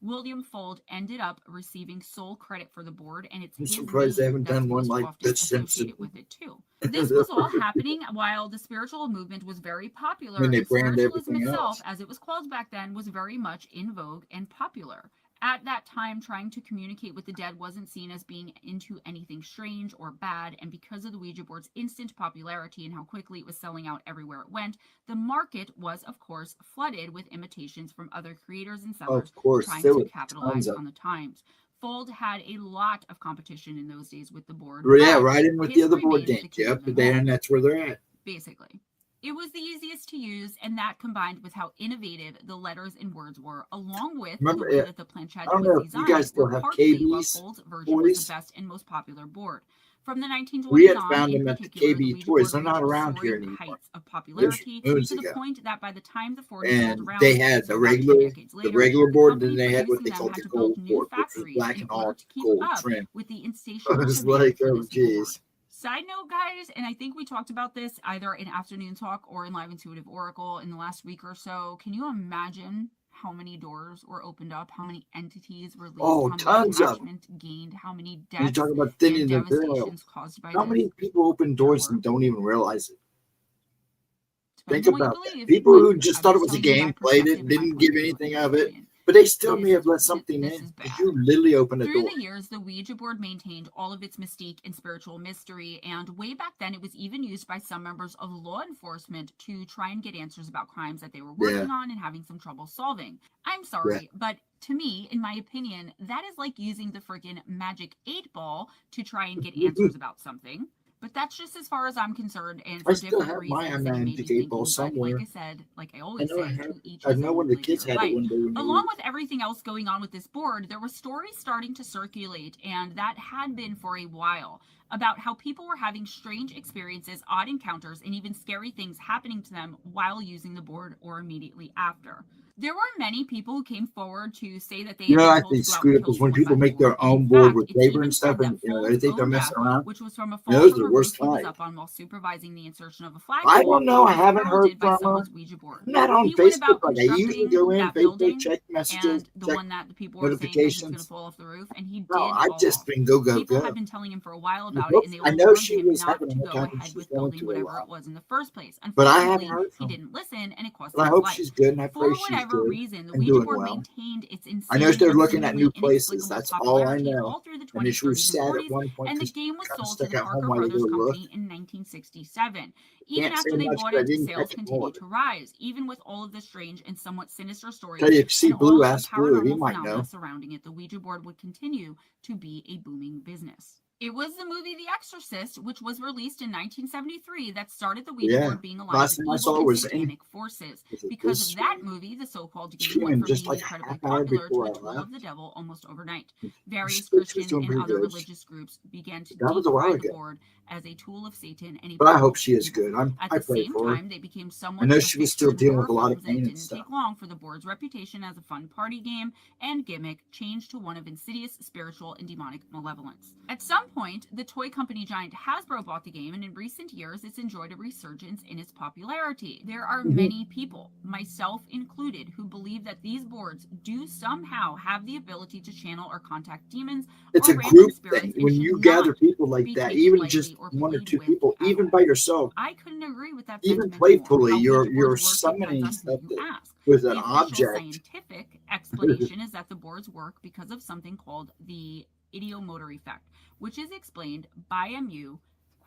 B: William Fuld ended up receiving sole credit for the board, and it's
A: I'm
B: his
A: surprised they
B: name
A: haven't
B: that's
A: done one
B: most
A: like
B: often
A: The Simpsons.
B: associated with it too. This was all happening while the spiritual movement was very popular,
A: When they
B: and
A: brand
B: spiritualism
A: everything
B: itself,
A: else.
B: as it was called back then, was very much in vogue and popular. At that time, trying to communicate with the dead wasn't seen as being into anything strange or bad, and because of the Ouija board's instant popularity and how quickly it was selling out everywhere it went, the market was, of course, flooded with imitations from other creators and sellers
A: Of course,
B: trying
A: there
B: to
A: were
B: capitalize
A: tons of
B: on the times. Fuld had a lot of competition in those days with the board.
A: Yeah,
B: but
A: right in with the
B: his
A: other board
B: remains the
A: games.
B: king
A: Yep,
B: of them
A: but
B: all,
A: then that's where they're at.
B: basically. It was the easiest to use, and that combined with how innovative the letters and words were, along with
A: Remember,
B: the way that the planchette
A: I don't
B: was
A: know if you guys
B: designed,
A: still
B: were
A: have
B: partly why
A: KB's
B: Fuld's version was
A: toys.
B: the best and most popular board. From the
A: We
B: 1920s
A: had
B: on,
A: found
B: in
A: them at the
B: particular, the
A: KB
B: Ouija
A: toys.
B: board
A: They're not
B: reached
A: around here
B: soaring
A: anymore.
B: heights of
A: Those
B: popularity
A: moons
B: to the
A: ago.
B: point that by the time the 40s
A: And
B: rolled around,
A: they had
B: so
A: the
B: about 10
A: regular,
B: decades later,
A: board, then
B: company
A: they had what
B: producing
A: they
B: them
A: called
B: had
A: the
B: to build
A: gold
B: new
A: board, which was
B: factories
A: black
B: in
A: and
B: order
A: all
B: to keep
A: gold
B: up
A: trim.
B: with the
A: I
B: insatiable
A: was
B: demand
A: like,
B: for
A: oh
B: this board.
A: geez.
B: Side note, guys, and I think we talked about this either in Afternoon Talk or in Live Intuitive Oracle in the last week or so. Can you imagine how many doors were opened up, how many entities were released,
A: Oh,
B: how
A: tons
B: much
A: of them.
B: attachment gained, how many
A: You're
B: deaths
A: talking about
B: and
A: thinning the veil.
B: devastations caused by
A: How
B: this?
A: many people open
B: There
A: doors
B: were.
A: and don't even realize it?
B: Depends
A: Think
B: on what you
A: about that.
B: believe.
A: People
B: But
A: who just
B: I'm
A: thought it
B: just
A: was a
B: telling you my
A: game, played
B: perspective
A: it,
B: and my
A: didn't
B: point
A: give
B: of view
A: anything
B: and my
A: of it,
B: opinion.
A: but they still may
B: This
A: have let something
B: this
A: in
B: is
A: because
B: bad.
A: you literally opened a
B: Through
A: door.
B: the years, the Ouija board maintained all of its mystique and spiritual mystery, and way back then, it was even used by some members of law enforcement to try and get answers about crimes that they were working on and having some trouble solving. I'm sorry, but to me, in my opinion, that is like using the freaking magic 8-ball to try and get answers about something. But that's just as far as I'm concerned, and
A: I
B: for
A: still
B: different
A: have my
B: reasons that you may be
A: magic 8 ball
B: thinking. But like
A: somewhere.
B: I said, like I
A: I
B: always
A: know I
B: say,
A: have.
B: to each
A: I
B: his
A: know
B: own,
A: one of the
B: live
A: kids
B: your
A: had it
B: life.
A: one day when they
B: Along
A: were.
B: with everything else going on with this board, there were stories starting to circulate, and that had been for a while, about how people were having strange experiences, odd encounters, and even scary things happening to them while using the board or immediately after. There were many people who came forward to say that they
A: You
B: had
A: know,
B: been
A: I
B: told
A: think
B: to go out and
A: screwed up
B: kill
A: is when
B: someone
A: people
B: by the
A: make
B: board.
A: their
B: And in
A: own board
B: fact,
A: with
B: it's
A: paper
B: even
A: and stuff,
B: said
A: and
B: that
A: they
B: Fuld's
A: think they're
B: own
A: messing
B: death,
A: around.
B: which was from a
A: You
B: fall
A: know, those are
B: from
A: the
B: a
A: worst
B: roof he was
A: kind.
B: up on while supervising the insertion of a
A: I
B: flagpole,
A: don't know. I
B: was
A: haven't heard
B: heralded by
A: from her.
B: someone's Ouija board.
A: I'm not on
B: He went
A: Facebook,
B: about
A: but I usually go
B: constructing
A: in,
B: that
A: Facebook,
B: building,
A: check messages,
B: and the
A: check
B: one that the people were saying that he's going to
A: notifications.
B: fall off the roof, and he
A: No,
B: did
A: I
B: fall
A: just
B: off.
A: been go.
B: People had been telling him for a while
A: I
B: about
A: hope-
B: it, and they
A: I
B: all
A: know
B: warned
A: she
B: him
A: was
B: not
A: having
B: to
A: a hard
B: go
A: time and
B: ahead
A: she's
B: with
A: going
B: building
A: through a
B: whatever
A: lot.
B: it was in the first place.
A: But I haven't
B: Unfortunately,
A: heard
B: he
A: from her.
B: didn't listen, and it cost
A: But
B: him
A: I
B: his
A: hope
B: life.
A: she's good, and I
B: For
A: pray she's
B: whatever
A: good
B: reason, the
A: and
B: Ouija
A: doing
B: board
A: well.
B: maintained its
A: I know
B: insane
A: they're
B: and
A: looking at
B: seemingly
A: new places.
B: inexplicable
A: That's all I
B: popularity
A: know.
B: all through the
A: And
B: 20s,
A: she was
B: 30s, and
A: sad at
B: 40s,
A: one point
B: and the
A: because
B: game was
A: kind of
B: sold to
A: stuck
B: the
A: at home
B: Parker
A: while they
B: Brothers
A: go look.
B: Company in 1967. Even
A: Can't say
B: after they
A: much,
B: bought
A: but I
B: it,
A: didn't
B: sales
A: catch all
B: continued
A: of it.
B: to rise, even with all of the strange and somewhat sinister stories
A: Tell you, if you see
B: and
A: Blue,
B: all of the
A: ask Blue. He
B: paranormal
A: might
B: phenomena
A: know.
B: surrounding it. The Ouija board would continue to be a booming business. It was the movie The Exorcist, which was released in 1973, that started the Ouija
A: Yeah.
B: board being aligned
A: Last
B: with
A: time I
B: evil
A: saw it
B: and
A: was in.
B: satanic forces.
A: Was it
B: Because
A: this
B: of that
A: stream?
B: movie, the so-called game
A: Streaming
B: went from
A: just
B: being
A: like a
B: incredibly
A: half hour
B: popular to
A: before
B: a
A: I
B: tool of
A: left.
B: the devil almost overnight. Various
A: Twitch was
B: Christian
A: doing
B: and
A: pretty
B: other
A: good.
B: religious groups began to
A: That was a while
B: decry the
A: ago.
B: board as a tool of Satan and a
A: But I
B: portal
A: hope she
B: to
A: is
B: evil.
A: good.
B: At
A: I
B: the
A: pray
B: same
A: for her.
B: time, they became
A: I
B: somewhat
A: know
B: of a
A: she was
B: fixture
A: still
B: in
A: dealing
B: horror
A: with a lot of
B: films, and
A: pain
B: it
A: and
B: didn't
A: stuff.
B: take long for the board's reputation as a fun party game and gimmick changed to one of insidious spiritual and demonic malevolence. At some point, the toy company giant Hasbro bought the game, and in recent years, it's enjoyed a resurgence in its popularity. There are many people, myself included, who believe that these boards do somehow have the ability to channel or contact demons
A: It's
B: or
A: a
B: random
A: group
B: spirits
A: thing.
B: and
A: When
B: should
A: you
B: not
A: gather people like
B: be
A: that,
B: taken
A: even
B: lightly
A: just
B: or
A: one or
B: played
A: two
B: with
A: people,
B: at
A: even
B: all.
A: by yourself,
B: I couldn't agree with that
A: even
B: sentiment more.
A: playfully,
B: How
A: you're
B: Ouija boards work
A: summoning
B: depends on
A: stuff
B: who you
A: that
B: ask.
A: with an
B: The official
A: object.
B: scientific explanation is that the boards work because of something called the ideomotor effect, which is explained by MU,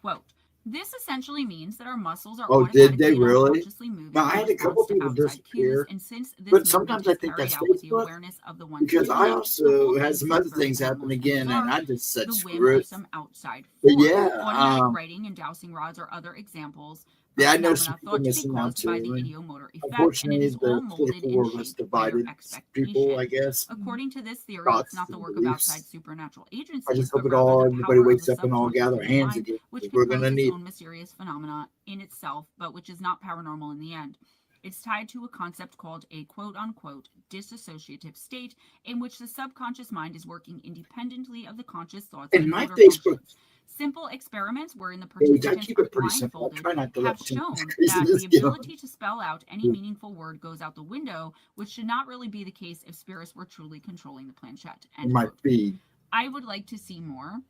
B: quote, "This essentially means that our muscles are
A: Oh, did they
B: automatically and
A: really?
B: unconsciously moving
A: Now, I
B: in
A: had a couple
B: response to
A: people
B: outside cues,
A: disappear,
B: and since this
A: but
B: movement
A: sometimes I
B: is
A: think
B: carried
A: that's
B: out with the
A: Facebook
B: awareness of the ones
A: because
B: doing
A: I
B: it, the
A: also
B: whole
A: had
B: thing
A: some
B: seems
A: other things
B: perfect and
A: happen
B: almost
A: again, and
B: bizarre.
A: I just said
B: The whim
A: screw
B: of
A: it.
B: some outside
A: But
B: force.
A: yeah,
B: Automatic writing and dowsing rods are other examples of
A: yeah, I know some
B: phenomena
A: people
B: thought to be
A: missing out
B: caused by the
A: too. And
B: ideomotor effect, and it
A: unfortunately,
B: is all
A: the
B: molded
A: political
B: and
A: world has
B: shaped by your
A: divided people, I
B: expectation.
A: guess,
B: According to this theory, it's
A: thoughts
B: not the
A: and
B: work of outside
A: beliefs.
B: supernatural
A: I
B: agencies,
A: just
B: but
A: hope it
B: rather
A: all,
B: the
A: everybody
B: power of
A: wakes
B: the
A: up and all
B: subconscious
A: gather
B: human
A: hands
B: mind,
A: again.
B: which
A: We're
B: can
A: going
B: pose
A: to
B: its
A: need
B: own mysterious phenomena in itself, but which is not paranormal in the end. It's tied to a concept called a quote-unquote dissociative state, in which the subconscious mind is working independently of the conscious thoughts
A: in
B: and
A: my
B: motor
A: Facebook
B: functions. Simple experiments wherein the
A: Yeah, you gotta
B: participants
A: keep
B: are
A: it pretty simple.
B: blindfolded
A: Try not to
B: have
A: let too
B: shown
A: much
B: that
A: craziness
B: the
A: get on.
B: ability to spell out any meaningful word goes out the window, which should not really be the case if spirits were truly controlling the planchette.
A: It might be.
B: I would like to see more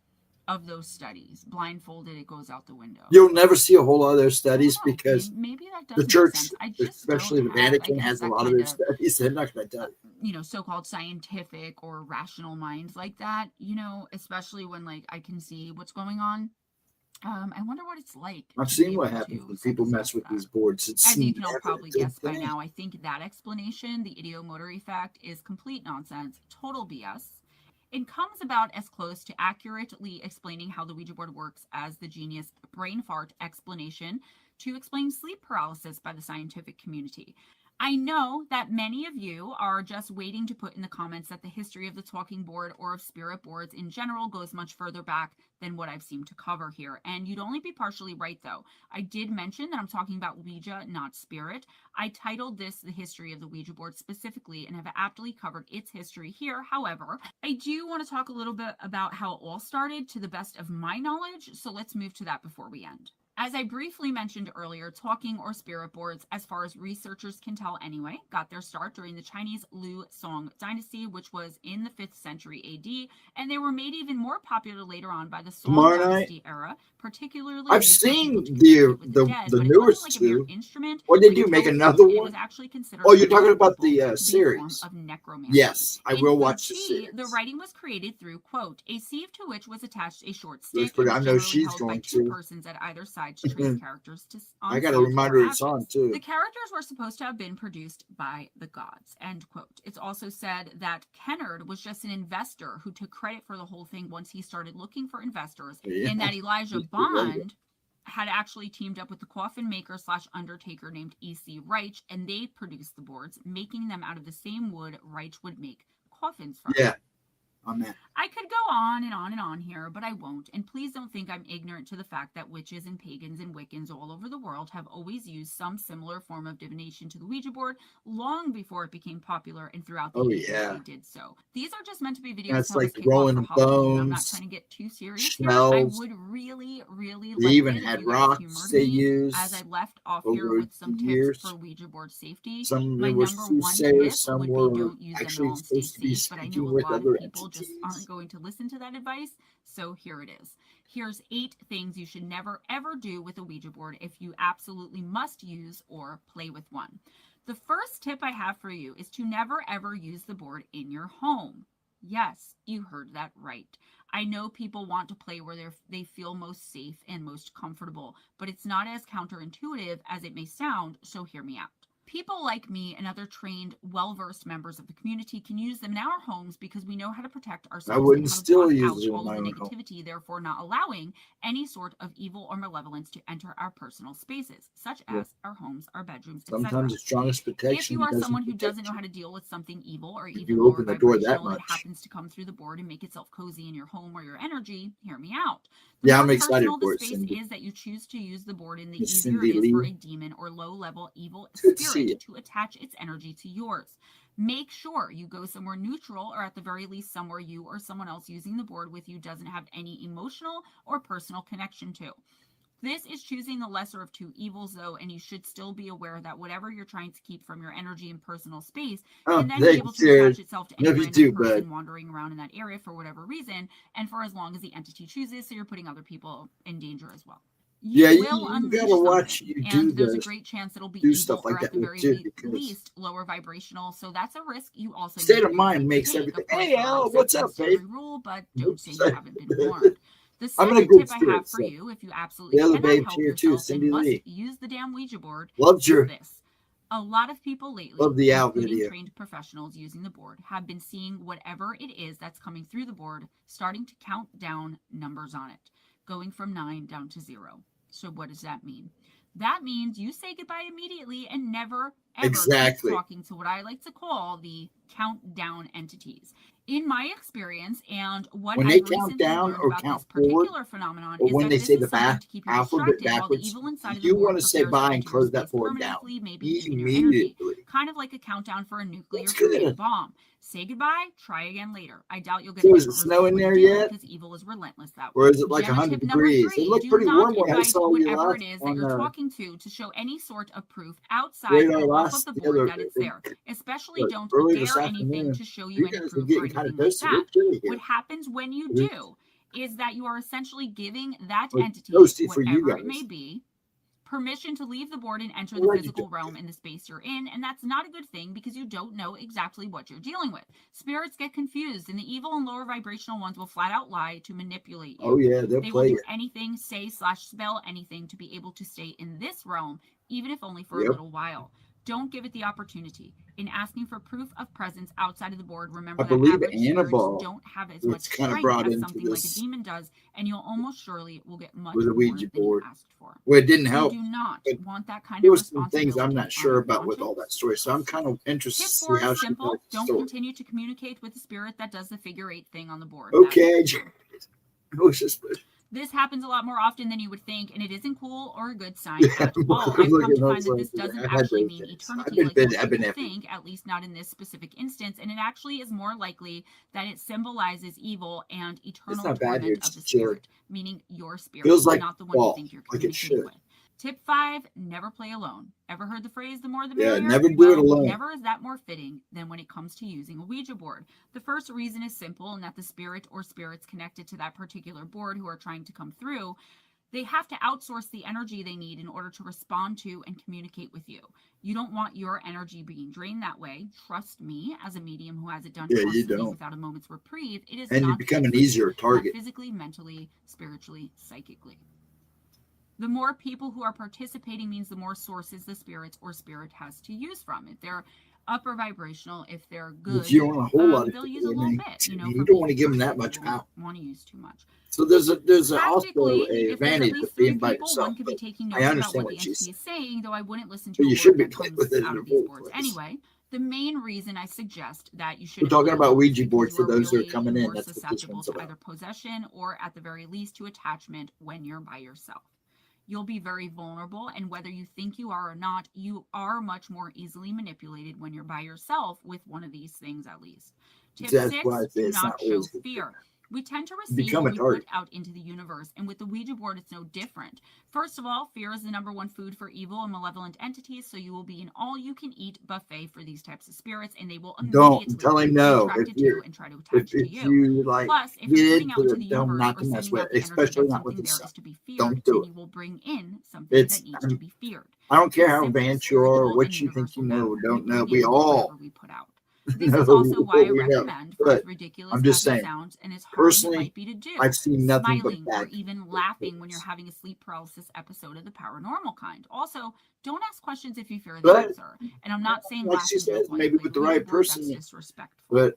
B: of those studies. Blindfolded, it goes out the window.
A: You'll never see a whole lot of their studies because
B: maybe that does
A: the
B: make
A: church,
B: sense. I just
A: especially the
B: don't have,
A: Vatican,
B: I guess,
A: has a
B: that
A: lot of
B: kind
A: their studies. They're not going to tell you.
B: You know, so-called scientific or rational minds like that, you know, especially when like I can see what's going on. I wonder what it's like.
A: I've seen what happens when people mess with these boards. It's
B: As you can all
A: never
B: probably
A: a good
B: guess by
A: thing.
B: now, I think that explanation, the idiomotor effect, is complete nonsense, total BS. It comes about as close to accurately explaining how the Ouija board works as the genius brain fart explanation to explain sleep paralysis by the scientific community. I know that many of you are just waiting to put in the comments that the history of the talking board or of spirit boards in general goes much further back than what I've seemed to cover here. And you'd only be partially right, though. I did mention that I'm talking about Ouija, not spirit. I titled this The History of the Ouija Board specifically and have aptly covered its history here. However, I do want to talk a little bit about how it all started to the best of my knowledge, so let's move to that before we end. As I briefly mentioned earlier, talking or spirit boards, as far as researchers can tell anyway, got their start during the Chinese Liu Song dynasty, which was in the 5th century AD, and they were made even more popular later on by the Song dynasty era, particularly.
A: I've seen the newest two.
B: Instrument.
A: What did you make another one? Oh, you're talking about the series.
B: Of necromancy.
A: Yes, I will watch the series.
B: The writing was created through, quote, a sieve to which was attached a short stick.
A: I know she's going
B: to. Persons at either side to trace characters to.
A: I got a reminder it's on too.
B: The characters were supposed to have been produced by the gods. End quote. It's also said that Kennard was just an investor who took credit for the whole thing once he started looking for investors, and that Elijah Bond had actually teamed up with the coffin maker / undertaker named E.C. Reich, and they produced the boards, making them out of the same wood Reich would make coffins from.
A: Yeah. Amen.
B: I could go on and on and on here, but I won't. And please don't think I'm ignorant to the fact that witches and pagans and Wiccans all over the world have always used some similar form of divination to the Ouija board long before it became popular, and throughout the ages they did so. These are just meant to be videos.
A: That's like rolling bones.
B: I'm not trying to get too serious here.
A: Smells.
B: I would really
A: they even had rocks they used.
B: As I left off here with some tips for Ouija board safety.
A: Some
B: my
A: were
B: number one
A: tip
B: some
A: would
B: were
A: be
B: don't use
A: actually
B: them
A: supposed to be
B: safe, but I know
A: speaking
B: a
A: with
B: lot
A: other
B: of people just aren't going to listen to that advice. So here it is. Here's 8 things you should never ever do with a Ouija board if you absolutely must use or play with one. The first tip I have for you is to never ever use the board in your home. Yes, you heard that right. I know people want to play where they feel most safe and most comfortable, but it's not as counterintuitive as it may sound, so hear me out. People like me and other trained, well-versed members of the community can use them in our homes because we know how to protect ourselves.
A: I wouldn't still use
B: it in my own home. Therefore not allowing any sort of evil or malevolence to enter our personal spaces, such as our homes, our bedrooms, etc.
A: Sometimes the strongest protection.
B: If you are someone who doesn't know how to deal with something evil or even
A: you open the door that much,
B: happens to come through the board and make itself cozy in your home or your energy, hear me out.
A: Yeah, I'm excited for it.
B: Cindy. Is that you choose to use the board in the easier it is for a demon or low-level evil spirit to attach its energy to yours. Make sure you go somewhere neutral, or at the very least somewhere you or someone else using the board with you doesn't have any emotional or personal connection to. This is choosing the lesser of two evils, though, and you should still be aware that whatever you're trying to keep from your energy and personal space can then be able to attach itself to any random person wandering around in that area for whatever reason, and for as long as the entity chooses, so you're putting other people in danger as well. You
A: gotta watch you do
B: and there's a great chance it'll be
A: do
B: evil,
A: stuff like
B: or at
A: that
B: the very least lower vibrational, so that's a risk you also
A: state of mind makes everything. Hey Al, what's up, babe?
B: Rule, but don't say you haven't been warned. The second tip I have for you, if you absolutely cannot help
A: here
B: yourself
A: too, Cindy
B: and must
A: Lee.
B: use the damn Ouija board,
A: Loves your
B: this. A lot of people lately,
A: love the Al
B: including
A: video.
B: Trained professionals using the board, have been seeing whatever it is that's coming through the board, starting to count down numbers on it, going from 9 down to 0. So what does that mean? That means you say goodbye immediately and never, ever keep talking to what I like to call the countdown entities. In my experience, and what
A: when
B: I've
A: they
B: recently
A: count down
B: learned
A: or
B: about
A: count
B: this particular
A: forward,
B: phenomenon
A: or
B: is
A: when
B: that
A: they
B: this
A: say
B: is
A: the
B: something to keep you
A: alphabet
B: distracted while the
A: backwards,
B: evil inside of
A: you
B: the board
A: want to say
B: prepares
A: bye
B: to
A: and
B: enter
A: close
B: your
A: that
B: space
A: board down
B: permanently, maybe in your energy.
A: immediately.
B: Kind of like a countdown for a nuclear
A: That's good.
B: bomb. Say goodbye, try again later. I doubt you'll get
A: So
B: a
A: is it
B: different
A: snowing
B: result
A: there yet?
B: because evil is relentless that
A: Or
B: way.
A: is it like
B: Gemma
A: 100
B: tip number
A: degrees? It
B: 3,
A: looked
B: do
A: pretty
B: not
A: warm when I
B: invite
A: saw you
B: whatever
A: last
B: it is that
A: on
B: you're talking to show any sort of proof outside
A: radar
B: or off of
A: last
B: the
A: the
B: board
A: other
B: that it's there. Especially
A: look,
B: don't
A: early
B: dare
A: this
B: anything
A: afternoon.
B: to show you
A: You
B: any
A: guys are
B: proof or
A: getting kind
B: anything
A: of
B: like
A: toasty.
B: that.
A: It's chilly here.
B: What happens when you
A: It is
B: do is that you are essentially giving that
A: like
B: entity,
A: toasty for you
B: whatever it may
A: guys.
B: be, permission to leave the board and enter the
A: What are you
B: physical
A: doing?
B: realm in the space you're in, and that's not a good thing because you don't know exactly what you're dealing with. Spirits get confused, and the evil and lower vibrational ones will flat out lie to manipulate you.
A: Oh yeah, they'll
B: They will
A: play
B: do
A: it.
B: anything, say / spell anything to be able to stay in this realm, even if only for a
A: Yep.
B: little while. Don't give it the opportunity. In asking for proof of presence outside of the board, remember
A: I
B: that
A: believe
B: average spirits
A: Annabelle
B: don't have as
A: was
B: much
A: kind of
B: strength
A: brought
B: as
A: into
B: something like a
A: this
B: demon does, and you'll almost surely will get much
A: with a
B: more
A: Ouija
B: than you
A: board.
B: asked for.
A: Well, it didn't
B: You
A: help.
B: do not
A: but
B: want that kind
A: There
B: of
A: was some things I'm
B: responsibility
A: not
B: on
A: sure
B: your
A: about with all that
B: conscience.
A: story, so I'm kind of interested
B: Tip
A: to see
B: 4
A: how
B: is
A: she
B: simple.
A: tells the
B: Don't
A: story.
B: continue to communicate with the spirit that does the figure 8 thing on the board. That
A: Okay,
B: is true.
A: it was just
B: This happens a lot more often than you would think, and it isn't cool or a good sign
A: yeah.
B: at
A: I'm
B: all. I've
A: looking
B: come to
A: at
B: find that this
A: those.
B: doesn't
A: I had
B: actually
A: those
B: mean
A: days.
B: eternity like
A: I've
B: most
A: been
B: people
A: every
B: think, at least not in this specific instance, and it actually is more likely that it symbolizes evil and eternal
A: not bad here,
B: torment
A: it's
B: of the
A: chilly.
B: spirit, meaning your spirit,
A: Feels like
B: not the one you
A: fall,
B: think you're
A: like it
B: communicating
A: should.
B: with. Tip 5, never play alone. Ever heard the phrase, the more the
A: Yeah,
B: merrier?
A: never do it
B: Well,
A: alone.
B: never is that more fitting than when it comes to using a Ouija board. The first reason is simple, and that the spirit or spirits connected to that particular board who are trying to come through, they have to outsource the energy they need in order to respond to and communicate with you. You don't want your energy being drained that way. Trust me, as a medium who has it done
A: Yeah, you
B: constantly
A: don't.
B: without a moment's reprieve, it is
A: And you
B: not
A: become
B: good
A: an
B: for you,
A: easier
B: not
A: target.
B: physically, mentally, spiritually, psychically. The more people who are participating means the more sources the spirits or spirit has to use from. If they're upper vibrational, if they're good,
A: If you don't want a whole lot of
B: they'll use
A: people,
B: a
A: I
B: little
A: mean,
B: bit. You know,
A: you
B: for
A: don't want to
B: being
A: give them
B: first,
A: that much
B: people won't
A: power.
B: want to use too much.
A: So there's also
B: Practically,
A: a
B: if there's at
A: advantage
B: least
A: of
B: 3
A: being by
B: people,
A: yourself.
B: one could be
A: But
B: taking
A: I
B: notes about
A: understand
B: what the
A: what she's
B: entity is saying, though I wouldn't listen to
A: But
B: a
A: you
B: word
A: should be
B: that
A: playing
B: comes
A: with it
B: out
A: in
B: of
A: a
B: these
A: full
B: boards.
A: place.
B: Anyway, the main reason I suggest that you
A: We're
B: shouldn't
A: talking
B: play
A: about
B: alone is
A: Ouija
B: because
A: boards
B: you
A: for
B: are
A: those that are
B: really
A: coming in.
B: more
A: That's what this
B: susceptible
A: one's
B: to
A: about.
B: either possession or, at the very least, to attachment when you're by yourself. You'll be very vulnerable, and whether you think you are or not, you are much more easily manipulated when you're by yourself with one of these things, at least. Tip
A: That's
B: 6,
A: why I say
B: do
A: it's
B: not
A: not
B: show
A: always good.
B: fear. We tend to receive
A: Become
B: what
A: a
B: we
A: target.
B: put out into the universe, and with the Ouija board, it's no different. First of all, fear is the #1 food for evil and malevolent entities, so you will be an all-you-can-eat buffet for these types of spirits, and they will immediately
A: Tell him
B: be
A: no.
B: attracted to you and try to attach to
A: If
B: you.
A: you like
B: Plus, if
A: get
B: you're putting out
A: into
B: into the
A: them, tell them
B: universe
A: not
B: or
A: to mess
B: sending
A: with
B: out
A: it,
B: the energy
A: especially
B: that
A: not with
B: something
A: this
B: there
A: stuff.
B: is to be feared,
A: Don't do
B: then
A: it.
B: you will bring in something
A: It's
B: that needs to be feared.
A: I don't care
B: It's
A: how
B: simple,
A: advanced you are, or
B: spiritual,
A: what
B: and
A: you think you
B: universal
A: know or
B: matter.
A: don't
B: We
A: know.
B: bring
A: We
B: in
A: all
B: whatever we put out. This
A: know
B: is also why I
A: what we know.
B: recommend, for
A: But
B: as ridiculous
A: I'm just
B: as it
A: saying,
B: sounds and as hard as it
A: personally,
B: might be to do,
A: I've seen nothing but
B: smiling or
A: bad
B: even laughing when you're having a sleep paralysis episode of the paranormal kind. Also, don't ask questions if you fear the
A: But
B: answer. And I'm not saying
A: like
B: laugh
A: she
B: and joke
A: says,
B: while you
A: maybe
B: play
A: with
B: the
A: the
B: Ouija
A: right
B: board. That's
A: person.
B: disrespectful.
A: But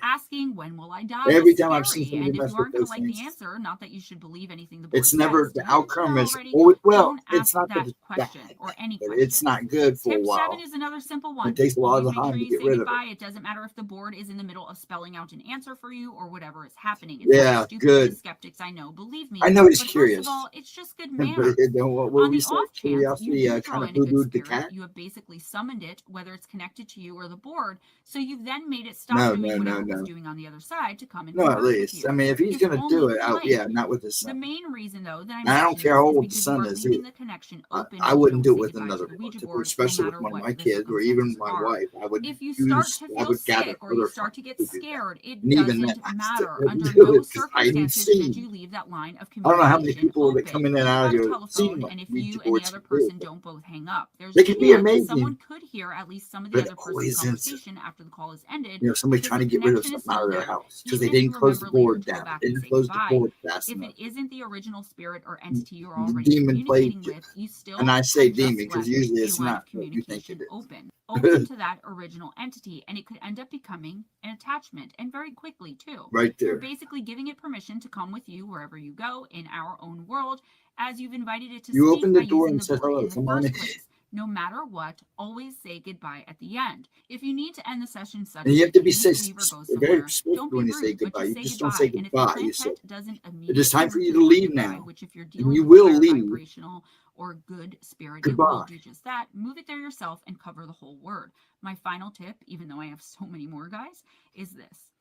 B: Asking when will I die
A: every
B: is
A: time I've seen
B: scary,
A: somebody
B: and if
A: mess
B: you
A: with
B: aren't going to
A: those
B: like the
A: things,
B: answer, not that you should believe anything the board
A: it's never
B: says,
A: the
B: didn't you
A: outcome
B: know
A: is
B: already?
A: well.
B: Don't
A: It's
B: ask
A: not that
B: that
A: it's
B: question
A: bad,
B: or any
A: but
B: question.
A: it's not good for a
B: Tip 7
A: while.
B: is another simple one.
A: It takes a lot of
B: Always make
A: time
B: sure
A: to
B: you
A: get
B: say
A: rid of it.
B: goodbye. It doesn't matter if the board is in the middle of spelling out an answer for you or whatever is happening. It's
A: Yeah,
B: stupid to
A: good.
B: the skeptics, I know. Believe me.
A: I know he's
B: But
A: curious.
B: first of all, it's just good
A: But
B: manners.
A: what
B: On
A: we
B: the
A: say,
B: off chance you
A: curiosity
B: do
A: kind
B: draw
A: of
B: in a good
A: boo-booed the
B: spirit,
A: cat.
B: you have basically summoned it, whether it's connected to you or the board. So you've then made it stop
A: No,
B: doing whatever it was
A: no.
B: doing on the other side to come and
A: No, at
B: converse with
A: least.
B: you.
A: I mean, if he's
B: If
A: going to
B: only
A: do it,
B: Klein.
A: not with his
B: The
A: son.
B: main reason, though, that I'm
A: I don't
B: mentioning
A: care how
B: this is
A: old the
B: because
A: son
B: you are
A: is
B: leaving
A: either.
B: the connection open
A: I
B: if you
A: wouldn't
B: don't
A: do it
B: say
A: with
B: goodbye
A: another
B: to the Ouija
A: relative, or
B: board, no
A: especially with
B: matter
A: one of
B: what
A: my
B: the
A: kids, or even
B: circumstances
A: my
B: are.
A: wife. I would
B: If you start
A: use,
B: to
A: I
B: feel
A: would gather
B: sick or
A: other
B: you start to
A: friends
B: get
A: to do that.
B: scared, it
A: And even then,
B: doesn't
A: I
B: matter.
A: still
B: Under
A: wouldn't do
B: no
A: it because I didn't
B: circumstances should
A: see.
B: you leave that line of
A: I don't know how many
B: communication
A: people that
B: open.
A: come in and
B: You've
A: out
B: got a
A: here seen
B: telephone,
A: what
B: and if
A: Ouija
B: you and the
A: boards
B: other
A: can do.
B: person don't both hang up, there's
A: They
B: a
A: can be
B: chance that
A: amazing,
B: someone could hear at least some of the
A: but
B: other person's
A: always into
B: conversation after the call is ended,
A: somebody
B: because
A: trying
B: the
A: to get rid of
B: connection is
A: something out
B: still
A: of their
B: there,
A: house because they
B: even if you
A: didn't close the
B: remember later
A: board
B: to go
A: down.
B: back
A: They
B: and
A: didn't
B: say
A: close the
B: goodbye.
A: board fast
B: If
A: enough.
B: it isn't the original spirit or entity you're
A: The
B: already
A: demon played
B: communicating
A: you.
B: with, you still
A: And I say
B: have just
A: demon because
B: left
A: usually
B: a
A: it's
B: line
A: not
B: of
A: what you think
B: communication
A: it is.
B: open to that original entity, and it could end up becoming an attachment, and very quickly too.
A: Right
B: You're
A: there.
B: basically giving it permission to come with you wherever you go in our own world, as you've invited it to
A: You
B: speak
A: opened
B: by
A: the door
B: using
A: and
B: the
A: said
B: board
A: hello.
B: in the
A: Come on
B: first
A: in.
B: place. No matter what, always say goodbye at the end. If you need to end the session
A: And
B: suddenly,
A: you have to be
B: you need to leave or go
A: very
B: somewhere,
A: specific
B: don't be
A: when you say
B: rude, but
A: goodbye. You
B: just say
A: just don't say
B: goodbye. And if the
A: goodbye. You say,
B: transect doesn't
A: it is
B: immediately
A: time for you to
B: repeat
A: leave
B: goodbye,
A: now.
B: which if you're
A: And
B: dealing
A: you
B: with
A: will
B: higher
A: leave.
B: vibrational or good spirit, it
A: Goodbye.
B: will do just that. Move it there yourself and cover the whole word. My final tip, even though I have so many more, guys, is this.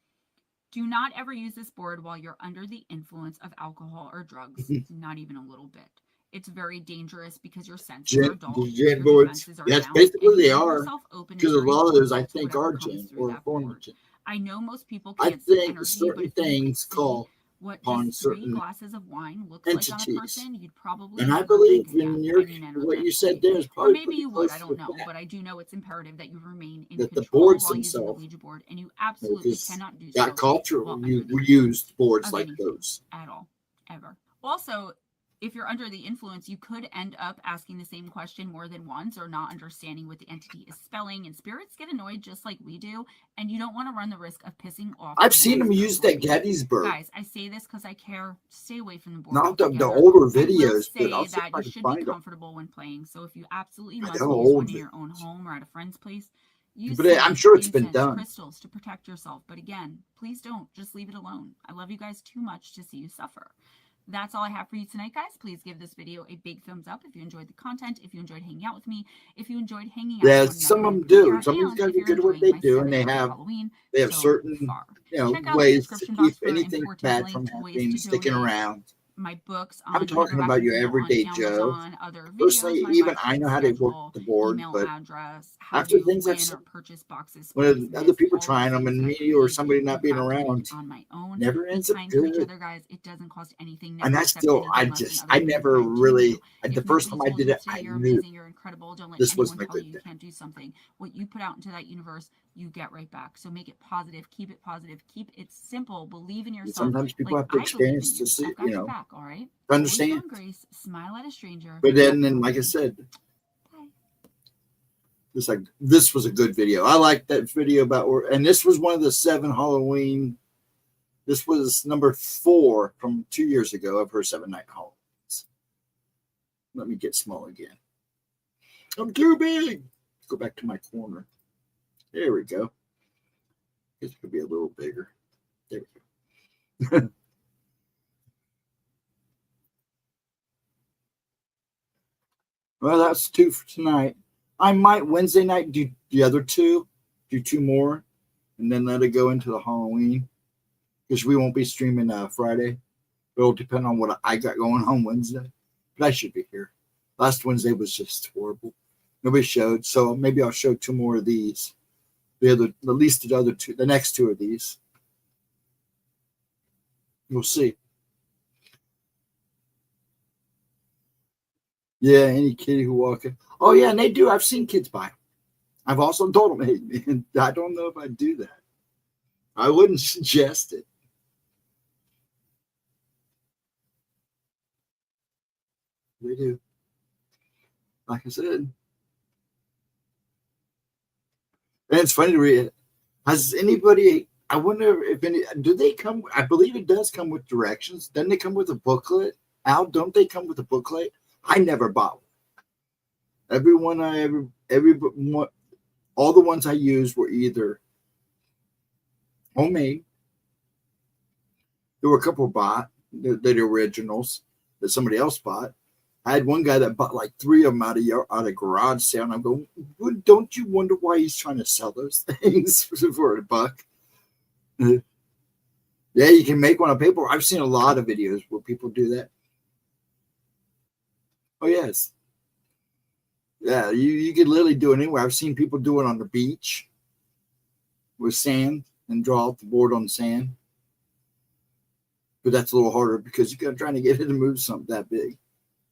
B: Do not ever use this board while you're under the influence of alcohol or drugs, not even a little bit. It's very dangerous because your senses are dulled, your defenses are
A: Yes,
B: down,
A: basically
B: and
A: they
B: you leave
A: are.
B: yourself open and
A: Because a
B: very
A: lot of those, I
B: vulnerable to
A: think,
B: whatever
A: are
B: comes
A: gin
B: through
A: or
B: that
A: form
B: board.
A: gin.
B: I know most people
A: I
B: can't see
A: think
B: energy, but
A: certain
B: if you could
A: things
B: see
A: call
B: what
A: upon
B: just 3
A: certain
B: glasses of wine looks like on a
A: entities.
B: person, you'd probably
A: And I
B: never drink
A: believe in
B: again.
A: your
B: I mean,
A: what you
B: energetically.
A: said there is
B: Or
A: probably
B: maybe
A: pretty
B: you would,
A: close
B: I
A: to
B: don't
A: the
B: know,
A: fact
B: but I do know it's imperative that you remain in
A: that the
B: control
A: boards
B: while using the
A: themselves,
B: Ouija board, and you absolutely
A: because
B: cannot do
A: that
B: so
A: culture
B: while under the
A: we used boards
B: of
A: like
B: anything
A: those.
B: at all, ever. Also, if you're under the influence, you could end up asking the same question more than once or not understanding what the entity is spelling, and spirits get annoyed just like we do, and you don't want to run the risk of pissing off.
A: I've seen them use that Gettysburg.
B: Guys, I say this because I care. Stay away from the board.
A: Not the
B: altogether.
A: older
B: I will
A: videos, but
B: say
A: I'll see if
B: that
A: I
B: you
A: can
B: should be
A: find them.
B: comfortable when playing. So if you absolutely
A: I
B: must
A: know
B: use one
A: old
B: in your own
A: videos.
B: home or at a friend's place, use
A: But I'm
B: sage,
A: sure it's been
B: incense,
A: done.
B: crystals to protect yourself. But again, please don't. Just leave it alone. I love you guys too much to see you suffer. That's all I have for you tonight, guys. Please give this video a big thumbs up if you enjoyed the content, if you enjoyed hanging out with me, if you enjoyed hanging out with one
A: some of
B: another
A: them
B: in
A: do.
B: prayer,
A: Some of these
B: and
A: guys
B: if
A: are
B: you're
A: good at what
B: enjoying
A: they
B: my
A: do,
B: 7
A: and
B: nights of Halloween
A: they have
B: so
A: certain
B: far. Check out the
A: ways to
B: description box
A: keep
B: for
A: anything
B: important
A: bad from
B: links, ways
A: happening,
B: to
A: sticking
B: donate,
A: around.
B: my books
A: I'm
B: on
A: talking
B: paperback
A: about
B: and
A: your
B: Kindle on
A: everyday Joe.
B: Amazon, other videos,
A: Personally,
B: my
A: even I
B: website
A: know how to work
B: schedule,
A: the board,
B: email
A: but
B: address, how
A: after
B: to
A: things I've
B: win or
A: seen,
B: purchase boxes,
A: when
B: plays,
A: other
B: myths,
A: people
B: all
A: trying
B: those
A: them
B: things
A: and
B: that I
A: me or
B: create
A: somebody not
B: and
A: being
B: document
A: around,
B: on my own.
A: never
B: Be
A: ends up
B: kind to each
A: good.
B: other, guys. It doesn't cost anything.
A: And
B: Never
A: I
B: accept
A: still,
B: anything less than other
A: I
B: people
A: never
B: provide to
A: really,
B: you.
A: the
B: If
A: first
B: nobody
A: time I
B: told
A: did
B: you
A: it,
B: today
A: I
B: you're
A: knew
B: amazing, you're incredible, don't let
A: this
B: anyone
A: wasn't a
B: tell you
A: good
B: you
A: thing.
B: can't do something. What you put out into that universe, you get right back. So make it positive, keep it simple, believe in
A: And
B: yourself.
A: sometimes people
B: Like
A: have to
B: I believe in
A: experience
B: you.
A: to see,
B: I've got your back, all right?
A: to
B: Always show
A: understand.
B: grace, smile at a stranger.
A: But then, like I said,
B: Bye.
A: this was a good video. I like that video about, and this was one of the 7 Halloween. This was number 4 from 2 years ago of her 7-night Halloweens. Let me get small again. I'm too big. Go back to my corner. There we go. This could be a little bigger. There we go. Well, that's 2 for tonight. I might Wednesday night do the other 2, do 2 more, and then let it go into the Halloween, because we won't be streaming Friday. It'll depend on what I got going on Wednesday, but I should be here. Last Wednesday was just horrible. Nobody showed, so maybe I'll show 2 more of these. At least the other 2, the next 2 of these. We'll see. Yeah, any kid who walk in. Oh yeah, and they do. I've seen kids buy them. I've also told them, hey, I don't know if I'd do that. I wouldn't suggest it. They do. Like I said. And it's funny to read. Has anybody, I wonder if any, do they come, I believe it does come with directions. Doesn't they come with a booklet? Al, don't they come with a booklet? I never bought one. Everyone all the ones I used were either homemade. There were a couple bought, the originals that somebody else bought. I had one guy that bought like 3 of them out of garage sale. And I'm going, don't you wonder why he's trying to sell those things for $1? Yeah, you can make one on paper. I've seen a lot of videos where people do that. Oh, yes. Yeah, you could literally do it anywhere. I've seen people do it on the beach with sand and draw out the board on sand. But that's a little harder because you're trying to get it to move something that big.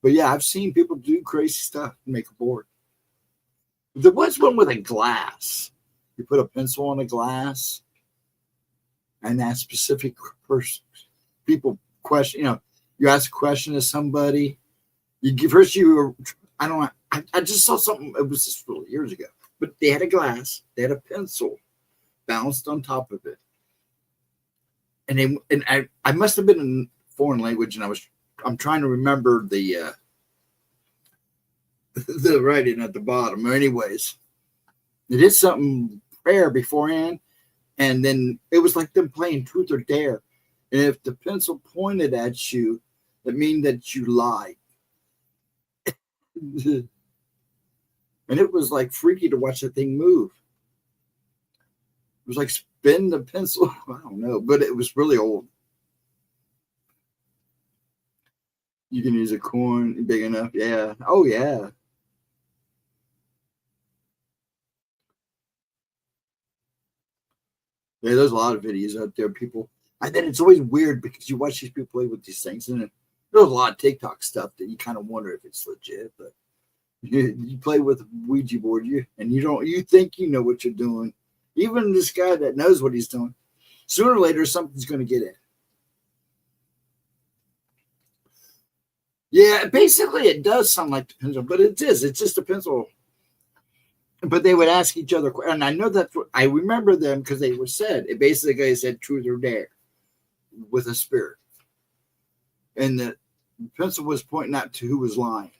A: But yeah, I've seen people do crazy stuff to make a board. There was one with a glass. You put a pencil on a glass, and that specific person, people question. You ask a question to somebody. I just saw something. It was just really years ago. But they had a glass. They had a pencil balanced on top of it, and I must have been in foreign language, and I'm trying to remember the the writing at the bottom. Anyways, it is something prayer beforehand, and then it was like them playing truth or dare. And if the pencil pointed at you, it means that you lied. And it was like freaky to watch that thing move. It was like spin the pencil. I don't know, but it was really old. You can use a coin big enough. Yeah. Oh, yeah. Yeah, there's a lot of videos out there, people. And then it's always weird because you watch these people play with these things, and there's a lot of TikTok stuff that you kind of wonder if it's legit. But you play with a Ouija board, and you think you know what you're doing. Even this guy that knows what he's doing, sooner or later something's going to get in. Yeah, basically it does sound like the pencil, but it is. It's just a pencil. But they would ask each other, and I know that's what I remember them because they were said. It basically said truth or dare with a spirit, and the pencil was pointing out to who was lying.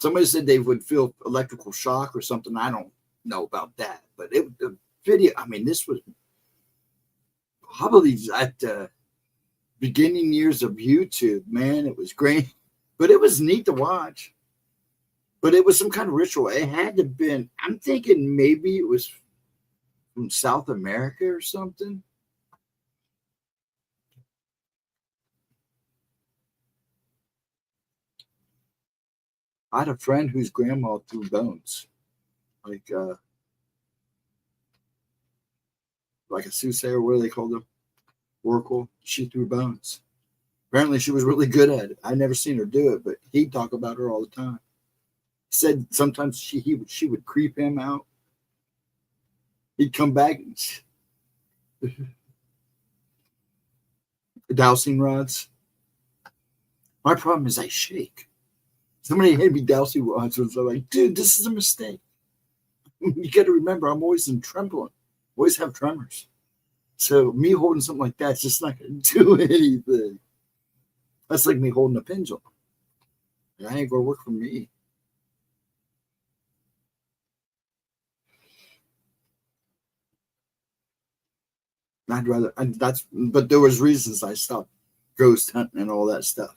A: Somebody said they would feel electrical shock or something. I don't know about that, but the video. I mean, this was probably at the beginning years of YouTube. Man, it was great, but it was neat to watch. But it was some kind of ritual. It had to have been. I'm thinking maybe it was from South America or something. I had a friend whose grandma threw bones, like a soothsayer. What do they call them? Oracle. She threw bones. Apparently, she was really good at it. I never seen her do it, but he'd talk about her all the time. He said sometimes she would creep him out. He'd come back and dowsing rods. My problem is I shake. Somebody handed me dowsing rods, and I'm like, dude, this is a mistake. You got to remember, I'm always in trembling. Always have tremors. So me holding something like that's just not going to do anything. That's like me holding a pendulum. That ain't going to work for me. I'd rather, but there was reasons I stopped ghost hunting and all that stuff.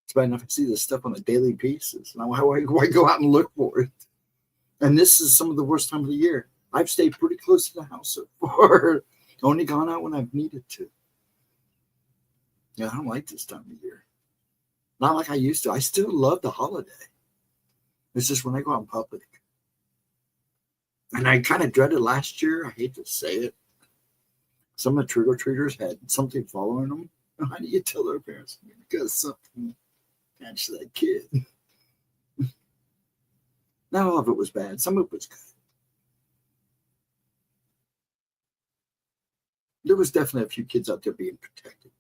A: It's bad enough I see this stuff on a daily basis. Now, why go out and look for it? And this is some of the worst time of the year. I've stayed pretty close to the house so far. Only gone out when I've needed to. Yeah, I don't like this time of year. Not like I used to. I still love the holiday. It's just when I go out in public. And I kind of dreaded last year. I hate to say it. Some of the trick-or-treaters had something following them. How do you tell their parents? Because something catch that kid. Not all of it was bad. Some of it was good. There was definitely a few kids out there being protected.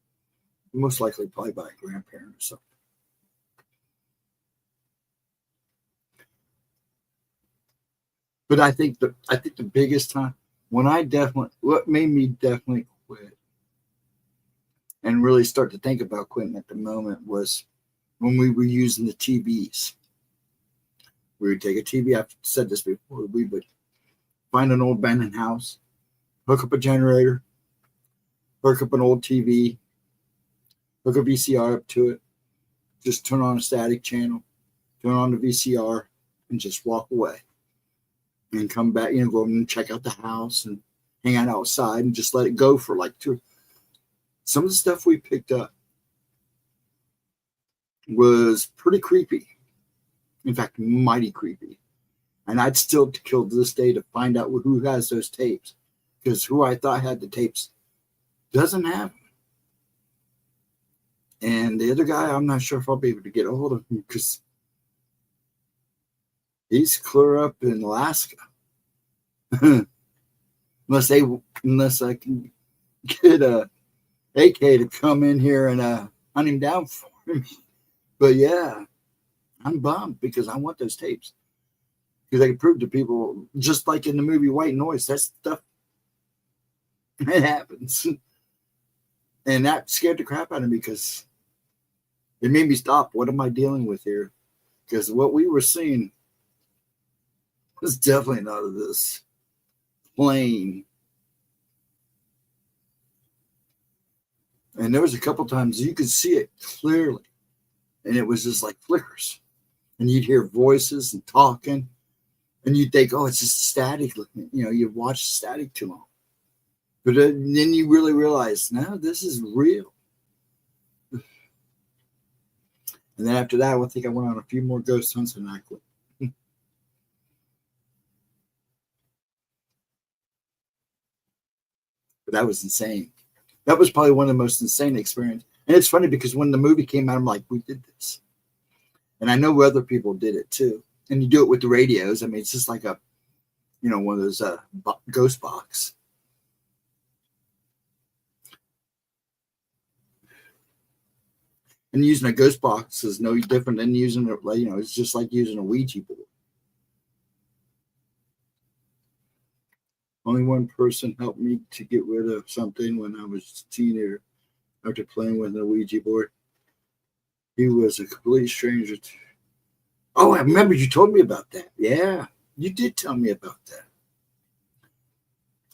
A: Most likely probably by a grandparent or something. But I think the biggest time what made me definitely quit and really start to think about quitting at the moment was when we were using the TVs. We would take a TV. I've said this before. We would find an old abandoned house, hook up a generator, hook up an old TV, hook a VCR up to it, just turn on a static channel, turn on the VCR, and just walk away. And come back, go and check out the house and hang out outside and just let it go for like 2. Some of the stuff we picked up was pretty creepy. In fact, mighty creepy. And I'd still kill to this day to find out who has those tapes. Because who I thought had the tapes doesn't have them. And the other guy, I'm not sure if I'll be able to get a hold of him because he's clear up in Alaska. unless I can get a AK to come in here and hunt him down for me. But yeah, I'm bummed because I want those tapes. Because I can prove to people, just like in the movie White Noise, that stuff It happens. And that scared the crap out of me because it made me stop. What am I dealing with here? Because what we were seeing was definitely not of this plane. And there was a couple times you could see it clearly. And it was just like flickers. And you'd hear voices and talking. And you'd think, oh, it's just static. You know, you've watched static too long. But then you really realize, no, this is real. And then after that, I think I went on a few more ghost hunts and I quit. But that was insane. That was probably one of the most insane experiences. And it's funny because when the movie came out, I'm like, we did this. And I know other people did it too. And you do it with the radios. I mean, it's just like a, you know, one of those ghost box. And using a ghost box is no different than using it, you know, it's just like using a Ouija board. Only one person helped me to get rid of something when I was a teenager after playing with a Ouija board. He was a complete stranger. Oh, I remember you told me about that. Yeah, you did tell me about that.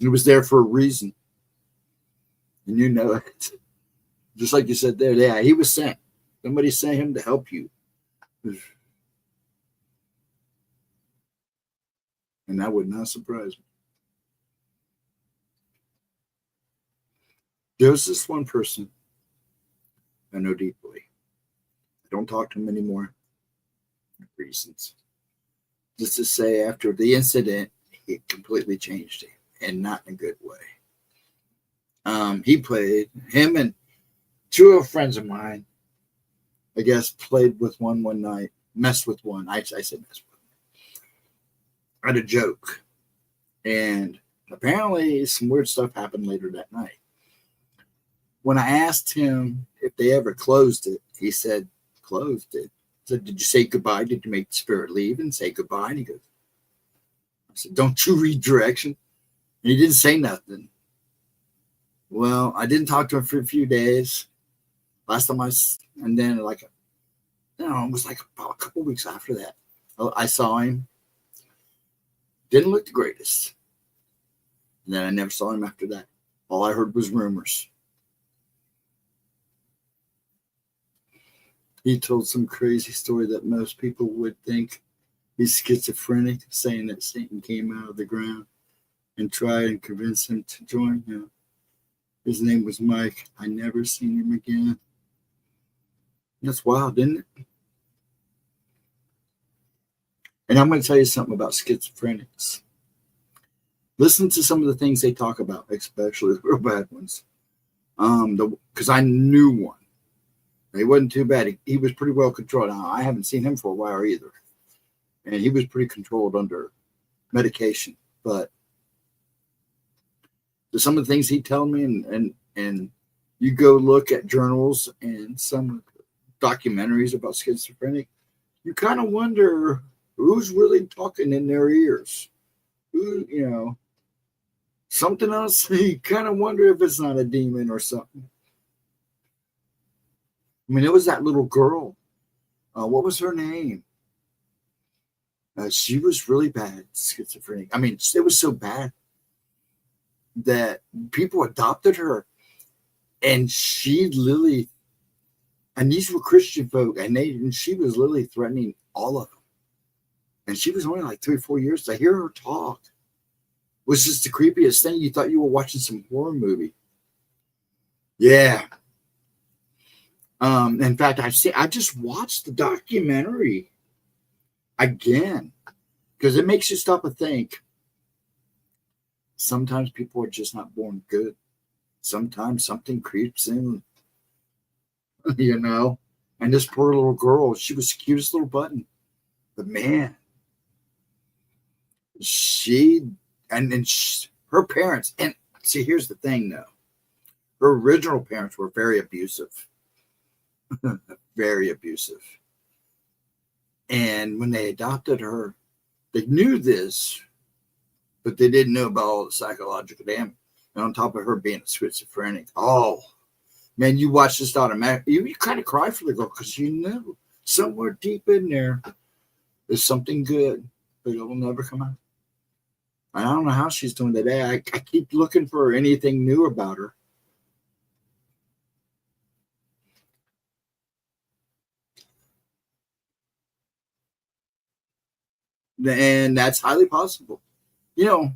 A: It was there for a reason. And you know it. Just like you said there. Yeah, he was sent. Somebody sent him to help you. And that would not surprise me. There's this one person I know deeply. I don't talk to him anymore for reasons. Just to say, after the incident, it completely changed him, and not in a good way. He played, him and two friends of mine, I guess, played with one night, messed with one. I said messed with one. I had a joke. And apparently some weird stuff happened later that night. When I asked him if they ever closed it, he said, closed it. I said, did you say goodbye? Did you make the spirit leave and say goodbye? And he goes, I said, don't you read direction? And he didn't say nothing. Well, I didn't talk to him for a few days. Last time and then like, you know, it was like about a couple weeks after that. I saw him. Didn't look the greatest. And then I never saw him after that. All I heard was rumors. He told some crazy story that most people would think he's schizophrenic, saying that Satan came out of the ground and tried and convinced him to join him. His name was Mike. I never seen him again. That's wild, isn't it? And I'm going to tell you something about schizophrenics. Listen to some of the things they talk about, especially the real bad ones. Because I knew one. He wasn't too bad. He was pretty well controlled. Now, I haven't seen him for a while either. And he was pretty controlled under medication. But some of the things he told me, and you go look at journals and some documentaries about schizophrenic, you kind of wonder who's really talking in their ears. Who, you know, something else. You kind of wonder if it's not a demon or something. I mean, it was that little girl. What was her name? She was really bad, schizophrenic. I mean, it was so bad that people adopted her. And she literally, and these were Christian folk, and she was literally threatening all of them. And she was only like 3 or 4 years. To hear her talk was just the creepiest thing. You thought you were watching some horror movie. Yeah. In fact, I just watched the documentary again because it makes you stop and think. Sometimes people are just not born good. Sometimes something creeps in, you know. And this poor little girl, she was the cutest little button. But man, her parents, and see, here's the thing though. Her original parents were very abusive. Very abusive. And when they adopted her, they knew this, but they didn't know about all the psychological damage. And on top of her being a schizophrenic. Oh, man, you watch this automatically. You kind of cry for the girl because you know somewhere deep in there is something good, but it will never come out. I don't know how she's doing today. I keep looking for anything new about her. And that's highly possible. You know,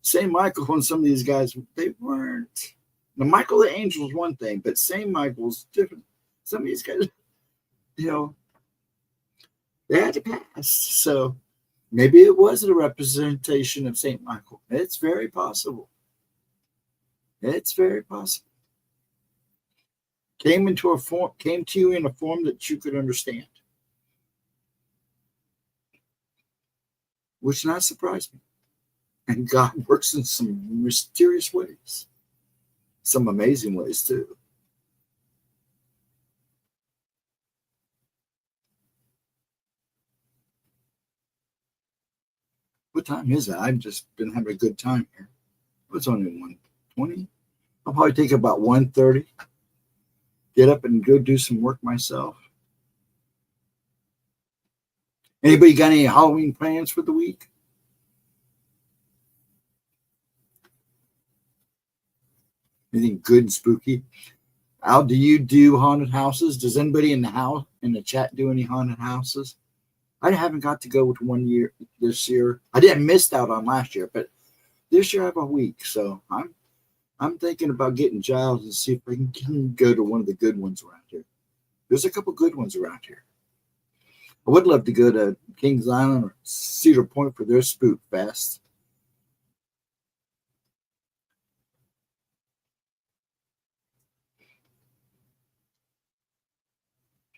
A: St. Michael and some of these guys, they weren't. Now, Michael the Angel is one thing, but St. Michael's different. Some of these guys, you know, they had to pass. So maybe it was a representation of St. Michael. It's very possible. It's very possible. Came to you in a form that you could understand. Which not surprised me. And God works in some mysterious ways. Some amazing ways, too. What time is it? I've just been having a good time here. It's only 1:20. I'll probably take about 1:30. Get up and go do some work myself. Anybody got any Halloween plans for the week? Anything good and spooky? Al, do you do haunted houses? Does anybody in the chat do any haunted houses? I haven't got to go to one year this year. I didn't miss out on last year, but this year I have a week, so I'm thinking about getting Giles and see if I can go to one of the good ones around here. There's a couple good ones around here. I would love to go to Kings Island or Cedar Point for their Spook Fest.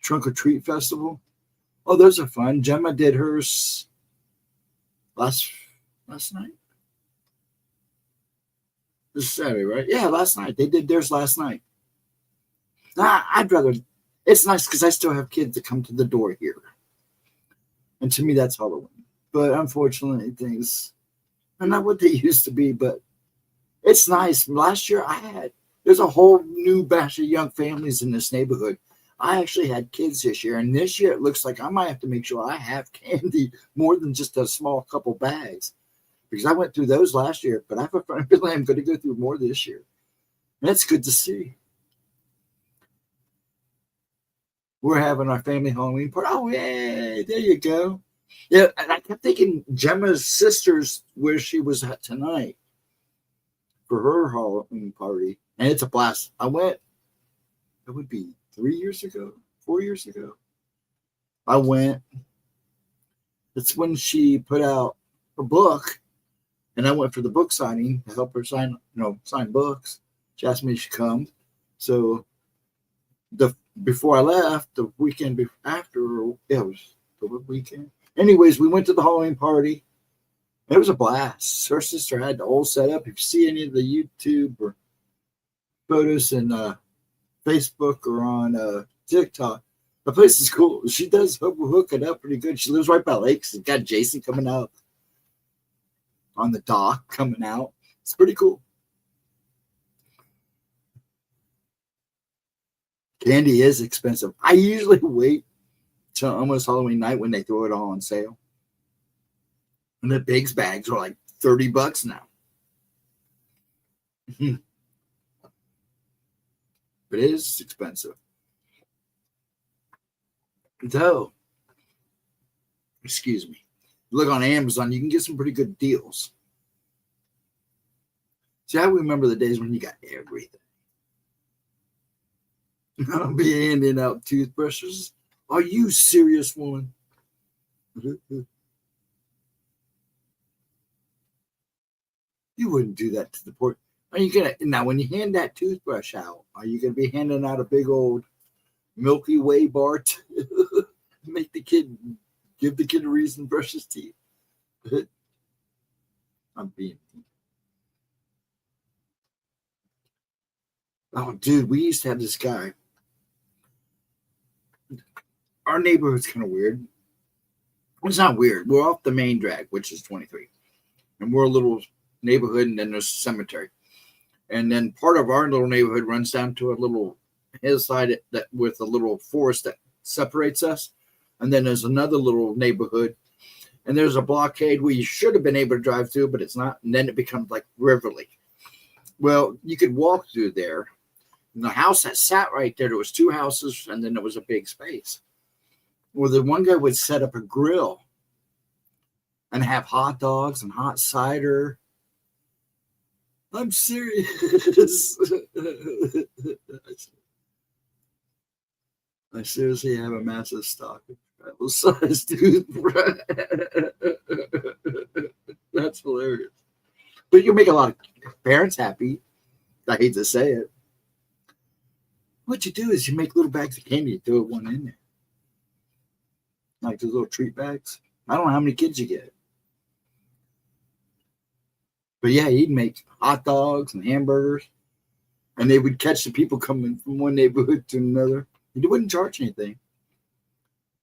A: Trunk or Treat Festival. Oh, those are fun. Gemma did hers last night. This is Saturday, right? Yeah, last night. They did theirs last night. I'd rather. It's nice because I still have kids that come to the door here. And to me, that's Halloween. But unfortunately, things are not what they used to be. But it's nice. Last year, there's a whole new batch of young families in this neighborhood. I actually had kids this year, and this year it looks like I might have to make sure I have candy more than just a small couple bags, because I went through those last year, but I have a feeling I'm going to go through more this year. And that's good to see. We're having our family Halloween party. Oh, yay, there you go. Yeah, and I kept thinking Gemma's sister's where she was at tonight for her Halloween party, and it's a blast. I went, it would be 4 years ago. I went. It's when she put out her book, and I went for the book signing to help her sign books. She asked me to come. So before I left, the weekend after, it was the weekend. Anyways, we went to the Halloween party. It was a blast. Her sister had the whole setup. If you see any of the YouTube or photos and Facebook or on TikTok, the place is cool. She does hook it up pretty good. She lives right by lakes. She's got Jason coming out on the dock, coming out. It's pretty cool. Candy is expensive. I usually wait till almost Halloween night when they throw it all on sale. And the Biggs bags are like $30 now. But it is expensive. So, excuse me. Look on Amazon, you can get some pretty good deals. See, I remember the days when you got everything. I'll be handing out toothbrushes. Are you serious, woman? You wouldn't do that to the poor. Are you gonna now when you hand that toothbrush out? Are you gonna be handing out a big old Milky Way bar to give the kid a reason to brush his teeth? I'm being. Oh, dude, we used to have this guy. Our neighborhood's kind of weird. It's not weird. We're off the main drag, which is 23, and we're a little neighborhood, and then there's a cemetery. And then part of our little neighborhood runs down to a little hillside that with a little forest that separates us. And then there's another little neighborhood. And there's a blockade where you should have been able to drive through, but it's not. And then it becomes like River Lake. Well, you could walk through there. And the house that sat right there was two houses, and then there was a big space. Well, the one guy would set up a grill and have hot dogs and hot cider. I'm serious. I seriously have a massive stock of travel size toothbrush. That's hilarious. But you make a lot of parents happy. I hate to say it. What you do is you make little bags of candy and throw one in there. Like those little treat bags. I don't know how many kids you get. But yeah, he'd make hot dogs and hamburgers. And they would catch the people coming from one neighborhood to another. He wouldn't charge anything.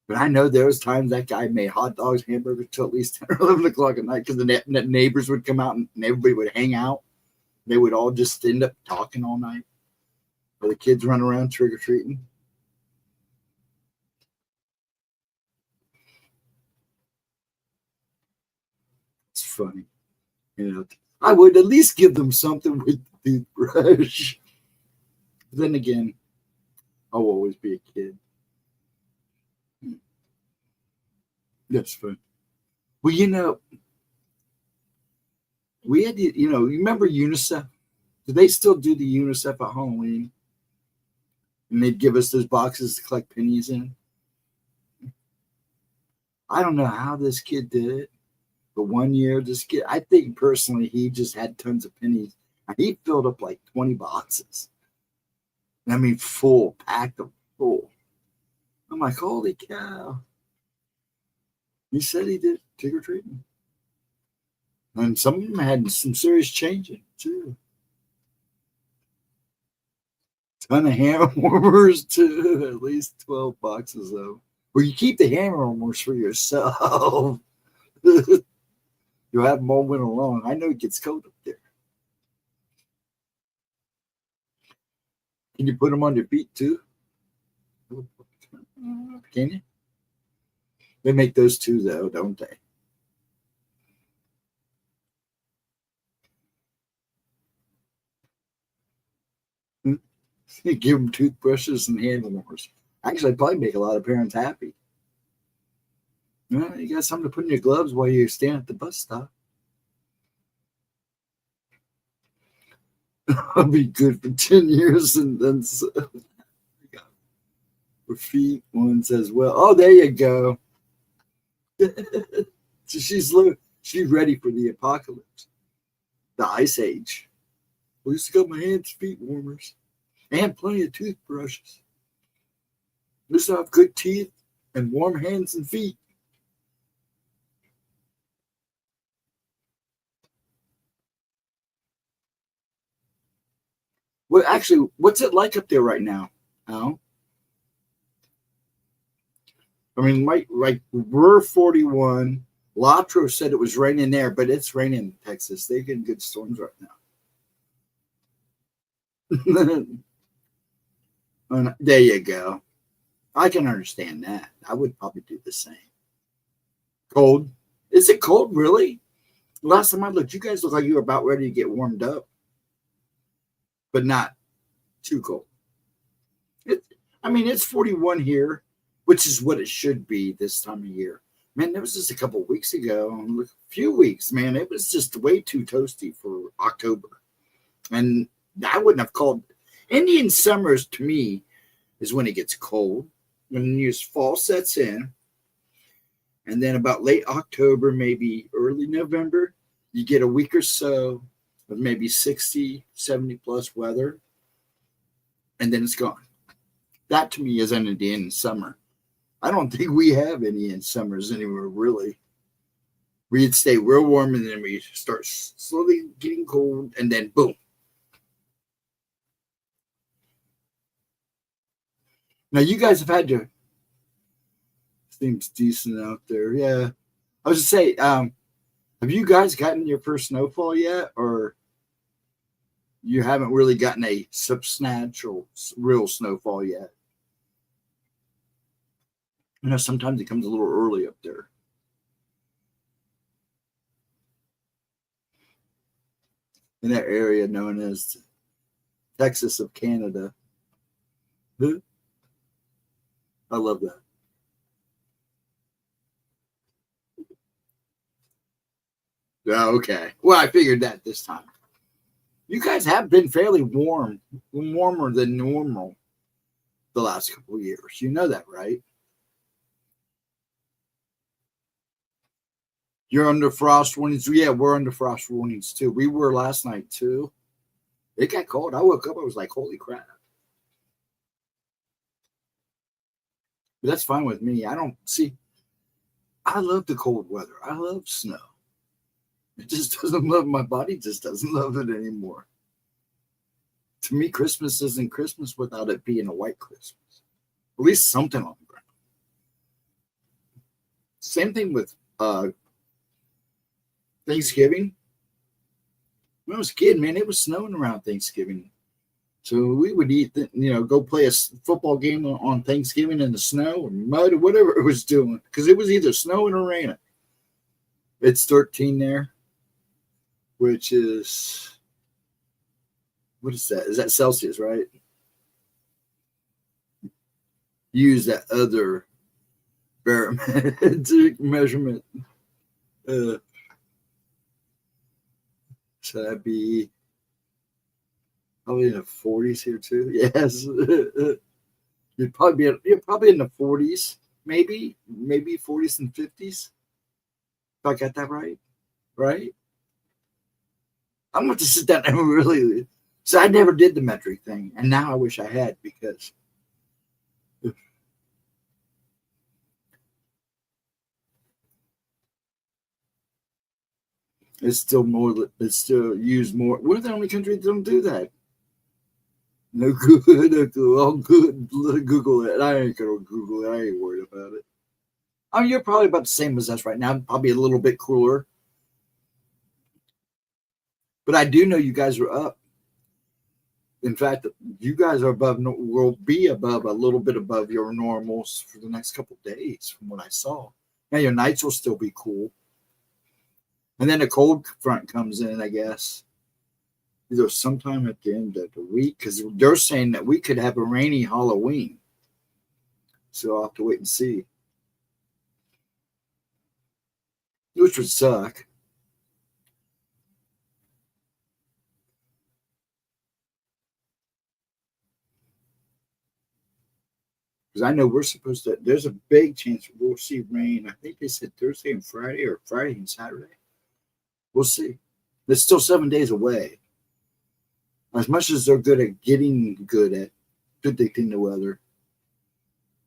A: But I know there was times that guy made hot dogs, hamburgers till at least 10 or 11 o'clock at night because the neighbors would come out and everybody would hang out. They would all just end up talking all night. Or the kids run around trick-or-treating. It's funny. You know, I would at least give them something with the toothbrush. Then again, I'll always be a kid. That's fun. Well, you know, we had, you know, you remember UNICEF? Do they still do the UNICEF at Halloween? And they'd give us those boxes to collect pennies in. I don't know how this kid did it, but one year, this kid, I think personally, he just had tons of pennies. And he filled up like 20 boxes. I mean, full, packed them full. I'm like, holy cow. He said he did trick-or-treating. And some of them had some serious changing, too. Ton of hammer warmers, too. At least 12 boxes, though. Or you keep the hammer warmers for yourself. You'll have them all winter long. I know it gets cold up there. Can you put them on your feet, too? Can you? They make those too, though, don't they? You give them toothbrushes and hand warmers. Actually, I'd probably make a lot of parents happy. Well, you got something to put in your gloves while you stand at the bus stop. I'll be good for 10 years and then so. For feet ones as well. Oh, there you go. So she's ready for the apocalypse, the ice age. We used to got my hands, feet warmers, and plenty of toothbrushes. We used to have good teeth and warm hands and feet. Well, actually, what's it like up there right now, Al? I mean, like we're 41. Latro said it was raining there, but it's raining in Texas. They're getting good storms right now. There you go. I can understand that. I would probably do the same. Cold? Is it cold, really? Last time I looked, you guys look like you were about ready to get warmed up, but not too cold. I mean, it's 41 here, which is what it should be this time of year. Man, that was just a couple of weeks ago, a few weeks, man. It was just way too toasty for October. And I wouldn't have called Indian summers to me is when it gets cold, when your fall sets in. And then about late October, maybe early November, you get a week or so of maybe 60, 70 plus weather. And then it's gone. That to me is an Indian summer. I don't think we have any in summers anywhere, really. We'd stay real warm and then we start slowly getting cold and then boom. Now, you guys have had to, seems decent out there. Yeah. I was just say, have you guys gotten your first snowfall yet? Or you haven't really gotten a substantial real snowfall yet. You know, sometimes it comes a little early up there. In that area known as Texas of Canada. I love that. Okay. Well, I figured that this time. You guys have been fairly warm, warmer than normal the last couple of years. You know that, right? You're under frost warnings. Yeah, we're under frost warnings too. We were last night too. It got cold. I woke up, I was like, holy crap. But that's fine with me. I love the cold weather. I love snow. It just doesn't love, my body just doesn't love it anymore. To me, Christmas isn't Christmas without it being a white Christmas. At least something on the ground. Same thing with Thanksgiving. When I was a kid, man, it was snowing around Thanksgiving. So we would go play a football game on Thanksgiving in the snow or mud or whatever it was doing. Because it was either snowing or raining. It's 13 there, which is, what is that? Is that Celsius, right? Use that other barometric measurement. So that'd be probably in the 40s here too. Yes. You're probably in the 40s, maybe 40s and 50s. If I got that right. Right? I'm going to sit down and really. So I never did the metric thing, and now I wish I had, because it's still used more. We're the only country that don't do that. No good, no good. I'll Google it. I ain't gonna Google it. I ain't worried about it. I mean, you're probably about the same as us right now. Probably a little bit cooler. But I do know you guys are up. In fact, you guys are will be above, a little bit above your normals for the next couple of days, from what I saw. Now your nights will still be cool. And then the cold front comes in, I guess, either sometime at the end of the week, because they're saying that we could have a rainy Halloween. So I'll have to wait and see. Which would suck. Because I know we're supposed to, there's a big chance we'll see rain. I think they said Thursday and Friday, or Friday and Saturday. We'll see. It's still 7 days away. As much as they're good at getting good at predicting the weather,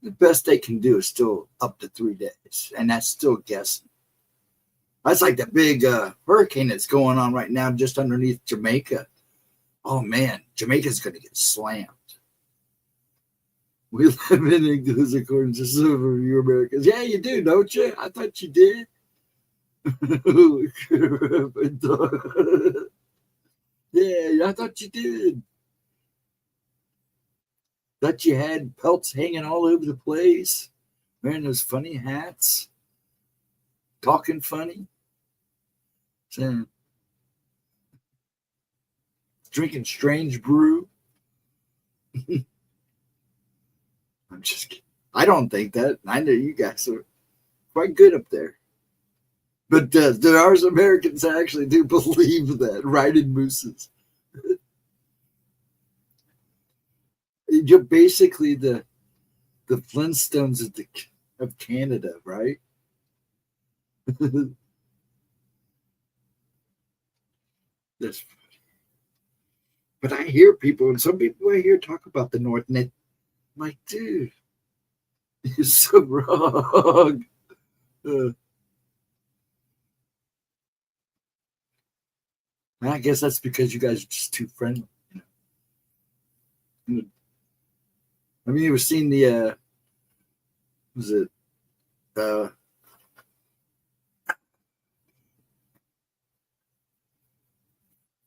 A: the best they can do is still up to 3 days. And that's still guessing. That's like that big hurricane that's going on right now just underneath Jamaica. Oh, man, Jamaica's going to get slammed. We live in England, according to some of you Americans. Yeah, you do, don't you? I thought you did. Yeah, I thought you did. Thought you had pelts hanging all over the place, wearing those funny hats, talking funny, drinking strange brew. I'm just kidding. I don't think that. I know you guys are quite good up there. But there are some Americans that actually do believe that, riding mooses. You're basically the Flintstones of Canada, right? That's funny. But I hear people, and some people I hear talk about the North, and I'm like, dude, you're so wrong. I guess that's because you guys are just too friendly. You know? I mean, you were seeing the, was it,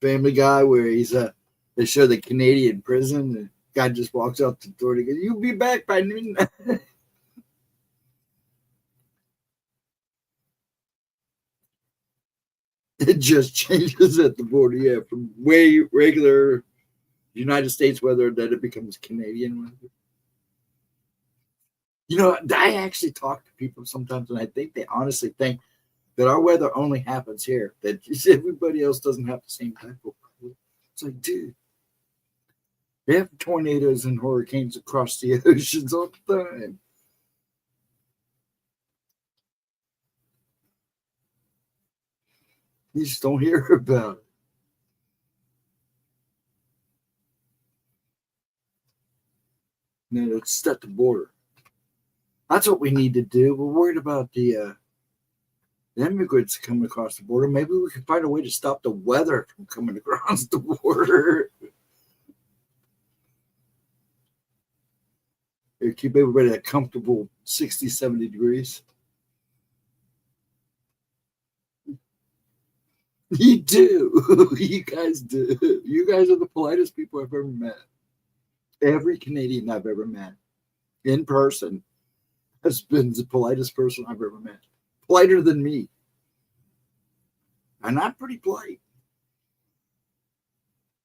A: Family Guy, where he's They show the Canadian prison. The guy just walks out the door and goes, "You'll be back by noon." It just changes at the border, yeah, from way regular United States weather that it becomes Canadian weather. You know, I actually talk to people sometimes, and I think they honestly think that our weather only happens here, that everybody else doesn't have the same type of weather. It's like, dude, they have tornadoes and hurricanes across the oceans all the time. You just don't hear about it. No, it's at the border. That's what we need to do. We're worried about the immigrants coming across the border. Maybe we can find a way to stop the weather from coming across the border. Keep everybody at a comfortable 60, 70 degrees. You do. You guys do. You guys are the politest people I've ever met. Every Canadian I've ever met in person has been the politest person I've ever met. Politer than me. And I'm pretty polite.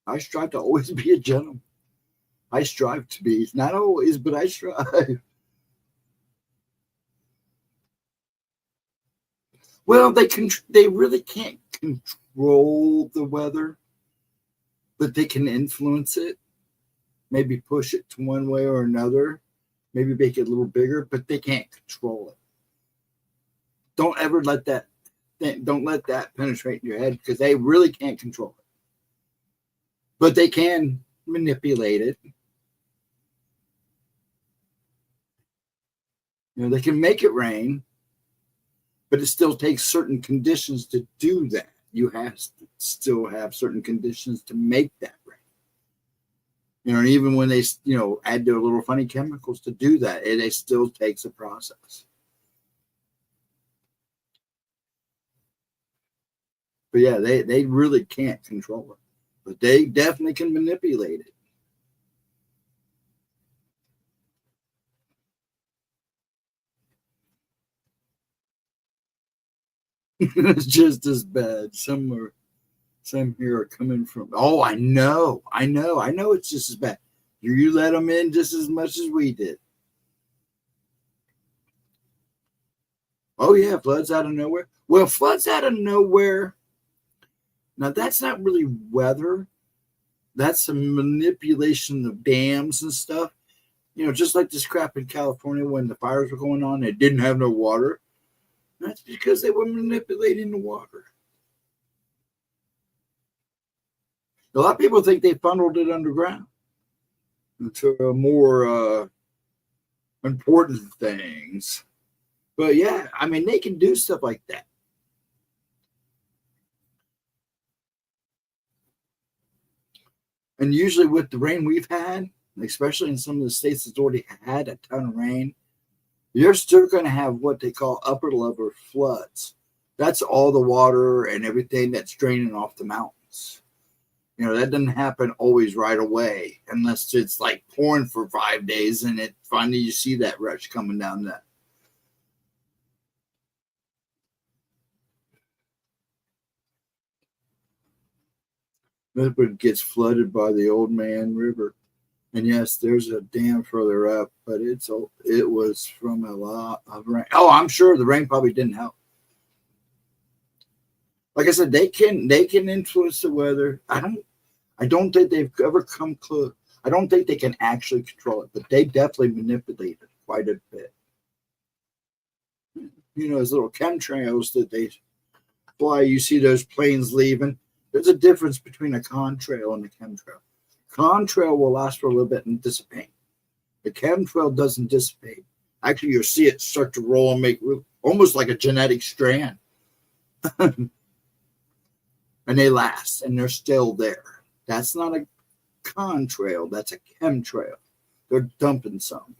A: I strive to always be a gentleman. I strive to be. Not always, but I strive. Well, they really can't control the weather, but they can influence it. Maybe push it to one way or another. Maybe make it a little bigger, but they can't control it. Don't ever let that penetrate in your head, because they really can't control it. But they can manipulate it. You know, they can make it rain, but it still takes certain conditions to do that. You have to still have certain conditions to make that rain. You know, and even when they, add their little funny chemicals to do that, it still takes a process. But yeah, they really can't control it, but they definitely can manipulate it. It's just as bad. Some here are coming from. Oh, I know. It's just as bad. You let them in just as much as we did. Oh yeah, floods out of nowhere. Well, floods out of nowhere. Now that's not really weather. That's some manipulation of dams and stuff. You know, just like this crap in California when the fires were going on, they didn't have no water. That's because they were manipulating the water. A lot of people think they funneled it underground into more important things. But yeah, I mean, they can do stuff like that. And usually with the rain we've had, especially in some of the states that's already had a ton of rain, you're still going to have what they call upper level floods. That's all the water and everything that's draining off the mountains. You know, that doesn't happen always right away unless it's like pouring for 5 days and it finally you see that rush coming down that. It gets flooded by the Old Man River. And yes, there's a dam further up, but it was from a lot of rain. Oh, I'm sure the rain probably didn't help. Like I said, they can influence the weather. I don't think they've ever come close. I don't think they can actually control it, but they definitely manipulate it quite a bit. You know, those little chemtrails that they fly, you see those planes leaving. There's a difference between a contrail and a chemtrail. Contrail will last for a little bit and dissipate. The chemtrail doesn't dissipate. Actually, you'll see it start to roll and make almost like a genetic strand. And they last, and they're still there. That's not a contrail. That's a chemtrail. They're dumping some.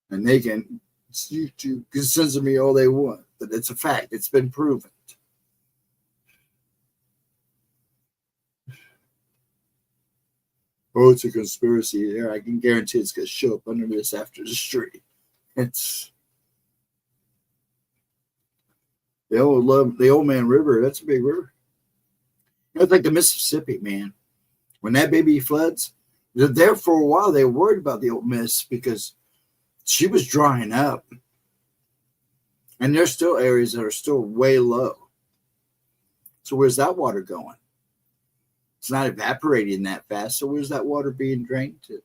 A: And they can censor me all they want, but it's a fact. It's been proven. Oh, it's a conspiracy there. I can guarantee it's going to show up under this after the street. It's the old man river. That's a big river. It's like the Mississippi, man. When that baby floods, they're there for a while. They were worried about the old Miss because she was drying up. And there's still areas that are still way low. So where's that water going? It's not evaporating that fast. So where's that water being drained to?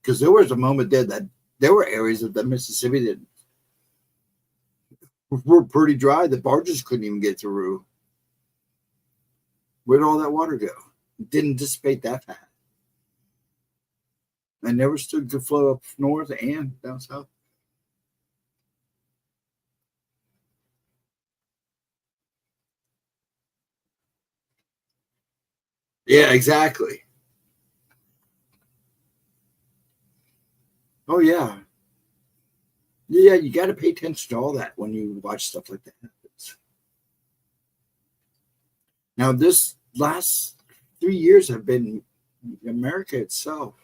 A: Because there was a moment there that there were areas of the Mississippi that were pretty dry. The barges couldn't even get through. Where'd all that water go? It didn't dissipate that fast. And there was still good flow up north and down south. Yeah, exactly. Oh, yeah. Yeah, you got to pay attention to all that when you watch stuff like that. Now, this last 3 years have been America itself,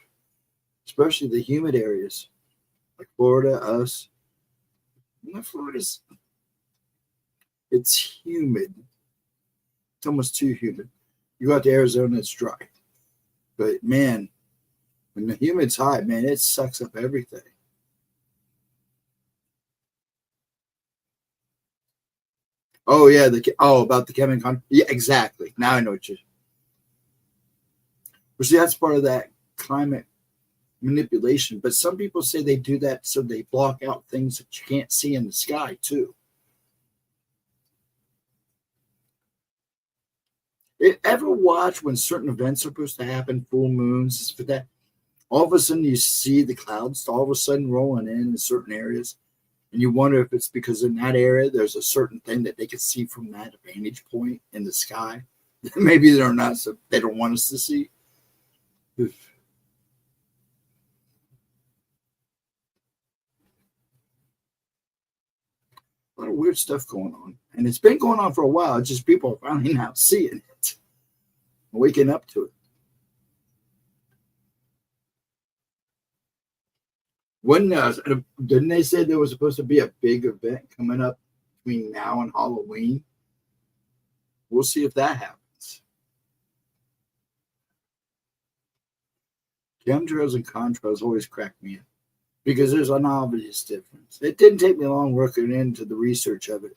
A: especially the humid areas like Florida, us. Florida's, it's humid. It's almost too humid. You go out to Arizona, it's dry. But, man, when the humid's high, man, it sucks up everything. Oh, yeah. About the chemical. Yeah, exactly. Now I know what you're. Well, see, that's part of that climate manipulation. But some people say they do that so they block out things that you can't see in the sky, too. Ever watch when certain events are supposed to happen, full moons, for that? All of a sudden you see the clouds all of a sudden rolling in certain areas. And you wonder if it's because in that area there's a certain thing that they can see from that vantage point in the sky. Maybe they're not, so they don't want us to see. A lot of weird stuff going on. And it's been going on for a while. It's just people are finally now seeing it, waking up to it. When didn't they say there was supposed to be a big event coming up between now and Halloween? We'll see if that happens. Chemtrails and contrails always crack me up because there's an obvious difference. It didn't take me long working into the research of it.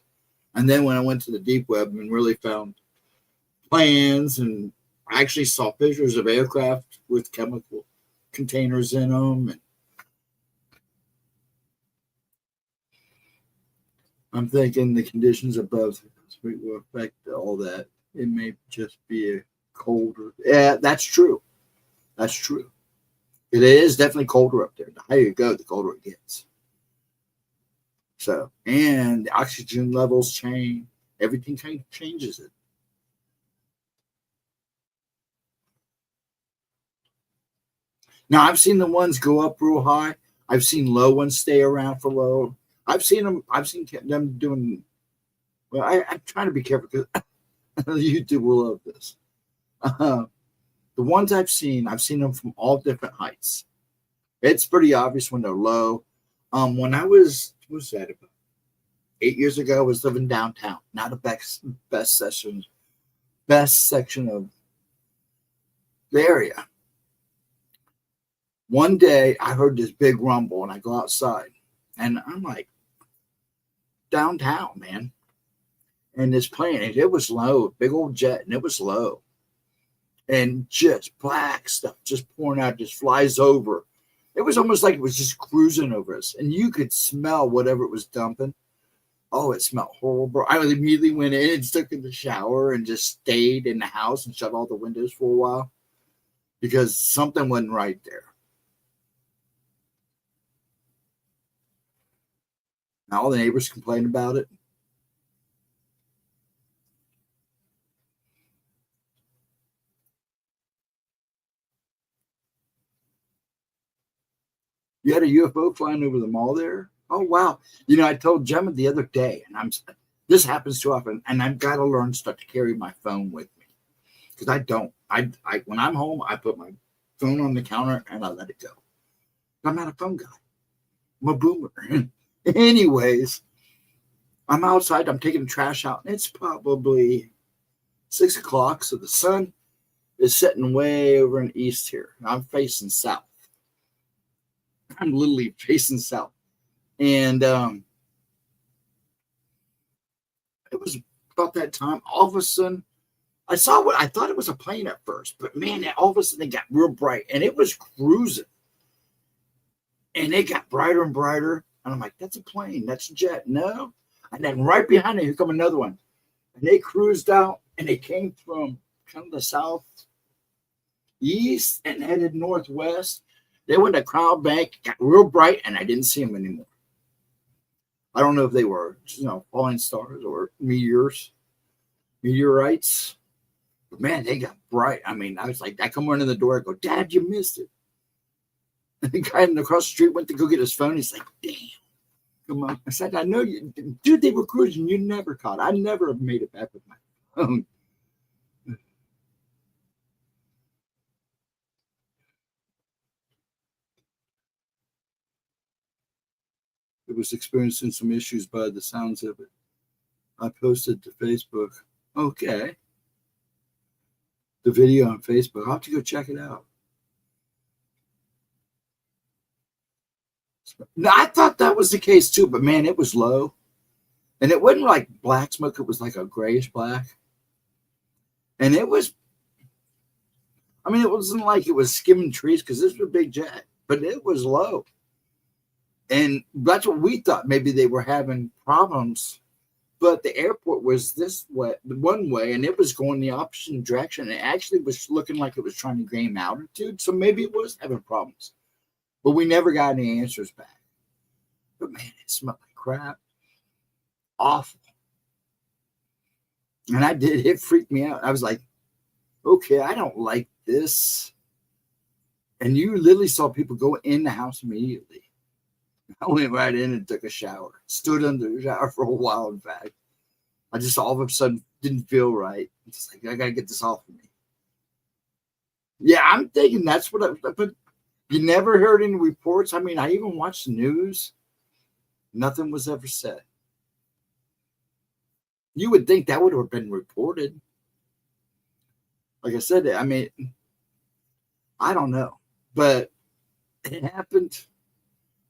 A: And then when I went to the deep web and really found plans, and I actually saw pictures of aircraft with chemical containers in them, and I'm thinking the conditions above will affect all that. It may just be a colder. Yeah, that's true. That's true. It is definitely colder up there. The higher you go, the colder it gets. So, and the oxygen levels change. Everything kind of changes it. Now, I've seen the ones go up real high. I've seen low ones stay around for low. I've seen them doing. Well, I'm trying to be careful because YouTube will love this. The ones I've seen them from all different heights. It's pretty obvious when they're low. When I was, what was that about 8 years ago? I was living downtown, not the best section of the area. One day I heard this big rumble, and I go outside, and I'm like, downtown, man. And this plane, it was low, big old jet, and it was low. And just black stuff just pouring out, just flies over. It was almost like it was just cruising over us. And you could smell whatever it was dumping. Oh, it smelled horrible. I immediately went in and took in the shower and just stayed in the house and shut all the windows for a while because something wasn't right there. Now all the neighbors complained about it. You had a UFO flying over the mall there? Oh, wow. You know, I told Gemma the other day, and this happens too often, and I've got to learn to start to carry my phone with me. because I don't. I when I'm home, I put my phone on the counter and I let it go. I'm not a phone guy. I'm a boomer. Anyways, I'm outside. I'm taking the trash out. And it's probably 6 o'clock, so the sun is setting way over in east here. I'm facing south. I'm literally facing south. And it was about that time. All of a sudden, I saw what I thought it was a plane at first, but man, all of a sudden it got real bright and it was cruising. And it got brighter and brighter. And I'm like, that's a plane. That's a jet. No. And then right behind it, here come another one. And they cruised out and they came from kind of the southeast and headed northwest. They went to Crown Bank, got real bright, and I didn't see them anymore. I don't know if they were, falling stars or meteorites. But man, they got bright. I mean, I was like, I come running the door. I go, Dad, you missed it. And the guy across the street went to go get his phone. He's like, damn. Come on. I said, I know you. Dude, they were cruising. You never caught. I never have made it back with my phone. It was experiencing some issues by the sounds of it. I posted to Facebook. Okay. The video on Facebook. I'll have to go check it out. Now, I thought that was the case too, but man, it was low. And it wasn't like black smoke. It was like a grayish black. And it was, it wasn't like it was skimming trees because this was a big jet, but it was low. And that's what we thought. Maybe they were having problems, but the airport was this way, one way, and it was going the opposite direction. It actually was looking like it was trying to gain altitude. So maybe it was having problems, but we never got any answers back. But man, it smelled like crap. Awful. And it freaked me out. I was like, okay, I don't like this. And you literally saw people go in the house immediately. I went right in and took a shower. Stood under the shower for a while, in fact. I just all of a sudden didn't feel right. It's just like, I got to get this off of me. Yeah, I'm thinking that's what but you never heard any reports. I mean, I even watched the news. Nothing was ever said. You would think that would have been reported. Like I said, I mean, I don't know. But it happened.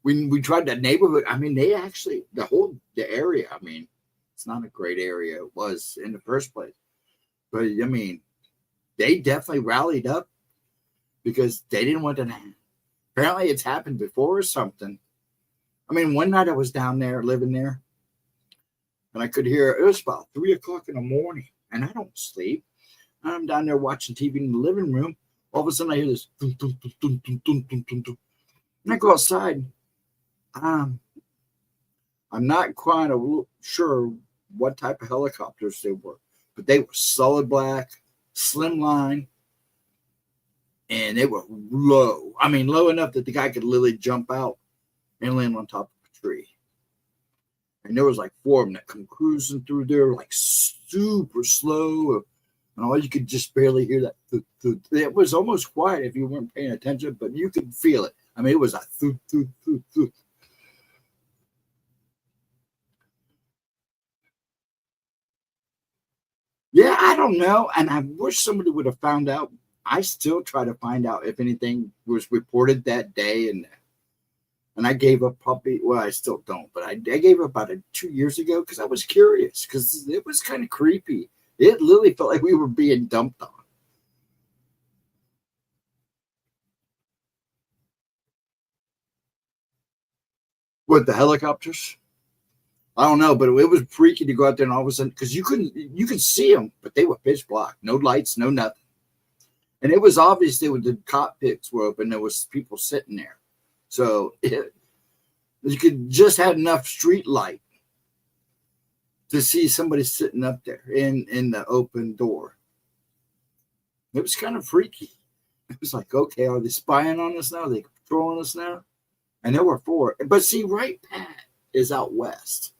A: When we tried that neighborhood, I mean, they actually, the area, I mean, it's not a great area. It was in the first place. But, I mean, they definitely rallied up because they didn't want to happen. Apparently, it's happened before or something. I mean, one night I was down there, living there, and I could hear, it was about 3 o'clock in the morning, and I don't sleep. I'm down there watching TV in the living room. All of a sudden, I hear this, dun, dun, dun, dun, dun, dun, dun, dun, dun. And I go outside. I'm not quite sure what type of helicopters they were, but they were solid black, slimline, and they were low. I mean, low enough that the guy could literally jump out and land on top of a tree. And there was like 4 of them that come cruising through there, like super slow, and all you could just barely hear that. It was almost quiet if you weren't paying attention, but you could feel it. I mean, it was a thoot, thoot, thoot, thoot. Yeah, I don't know. And I wish somebody would have found out. I still try to find out if anything was reported that day. And I gave up probably, well, I still don't, but I gave up about 2 years ago because I was curious because it was kind of creepy. It literally felt like we were being dumped on. With the helicopters? I don't know, but it was freaky to go out there and all of a sudden, because you could see them, but they were pitch black, no lights, no nothing. And it was obvious the cockpits were open. There was people sitting there. So you could just have enough street light to see somebody sitting up there in the open door. It was kind of freaky. It was like, okay, are they spying on us now? Are they patrolling us now? And there were 4. But see, Wright Pat is out west.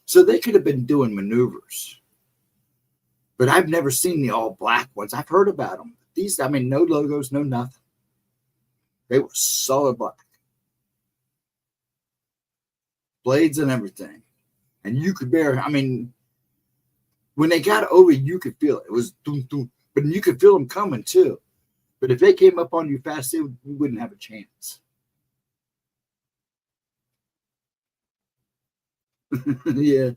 A: So they could have been doing maneuvers. But I've never seen the all black ones. I've heard about them. These, I mean, no logos, no nothing. They were solid black. Blades and everything. And you could bear, I mean, when they got over, you could feel it. It was doom, doom. But you could feel them coming too. But if they came up on you fast, you wouldn't have a chance. Yeah.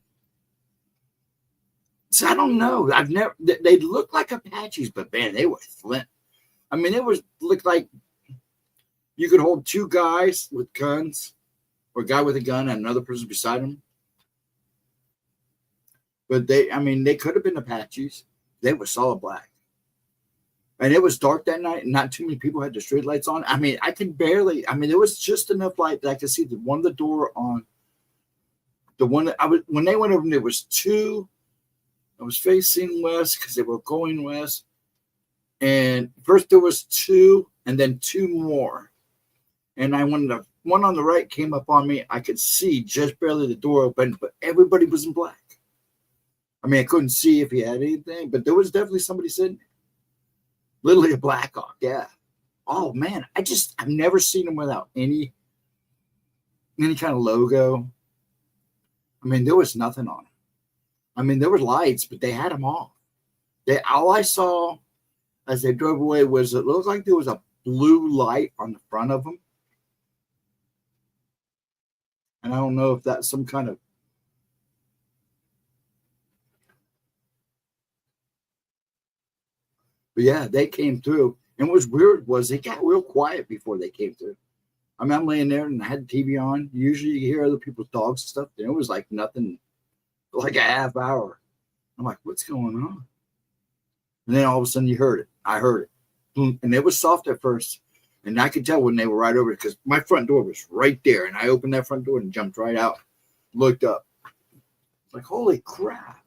A: So I don't know. I've never, they looked like Apaches, but man, they were flint. I mean, looked like you could hold two guys with guns, or a guy with a gun and another person beside him. But they could have been Apaches. They were solid black. And it was dark that night, and not too many people had the street lights on. I mean, there was just enough light that I could see the door on. The one that when they went over, there was two. I was facing west because they were going west. And first there was two, and then two more. And when the one on the right came up on me, I could see just barely the door open, but everybody was in black. I mean, I couldn't see if he had anything, but there was definitely somebody sitting there. Literally a Black Hawk, yeah. Oh man, I've never seen them without any kind of logo. I mean, there was nothing on them. I mean, there were lights, but they had them off. All I saw as they drove away was it looked like there was a blue light on the front of them. And I don't know if that's some kind of but yeah, they came through. And what was weird was they got real quiet before they came through. I mean, I'm laying there and I had the TV on. Usually you hear other people's dogs and stuff. And it was like nothing, like a half hour. I'm like, what's going on? And then all of a sudden you heard it. I heard it. And it was soft at first. And I could tell when they were right over it because my front door was right there. And I opened that front door and jumped right out. Looked up. Like, holy crap.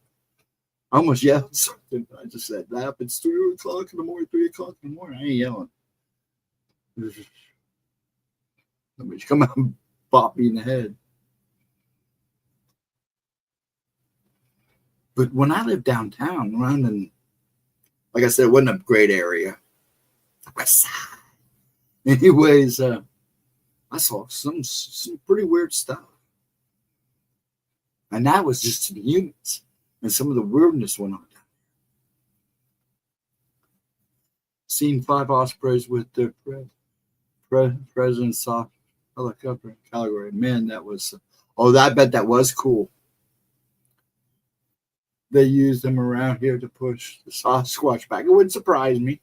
A: I almost yelled something. I just said, that it's 3 o'clock in the morning, 3 o'clock in the morning. I ain't yelling. Somebody come out and bop me in the head. But when I lived downtown, around in, like I said, it wasn't a great area. West Side. Anyways, I saw some pretty weird stuff. And that was just in units. And some of the weirdness went on down there. Seen 5 ospreys with the president's soft helicopter in Calgary. Man, that was, I bet that was cool. They used them around here to push the Sasquatch back. It wouldn't surprise me.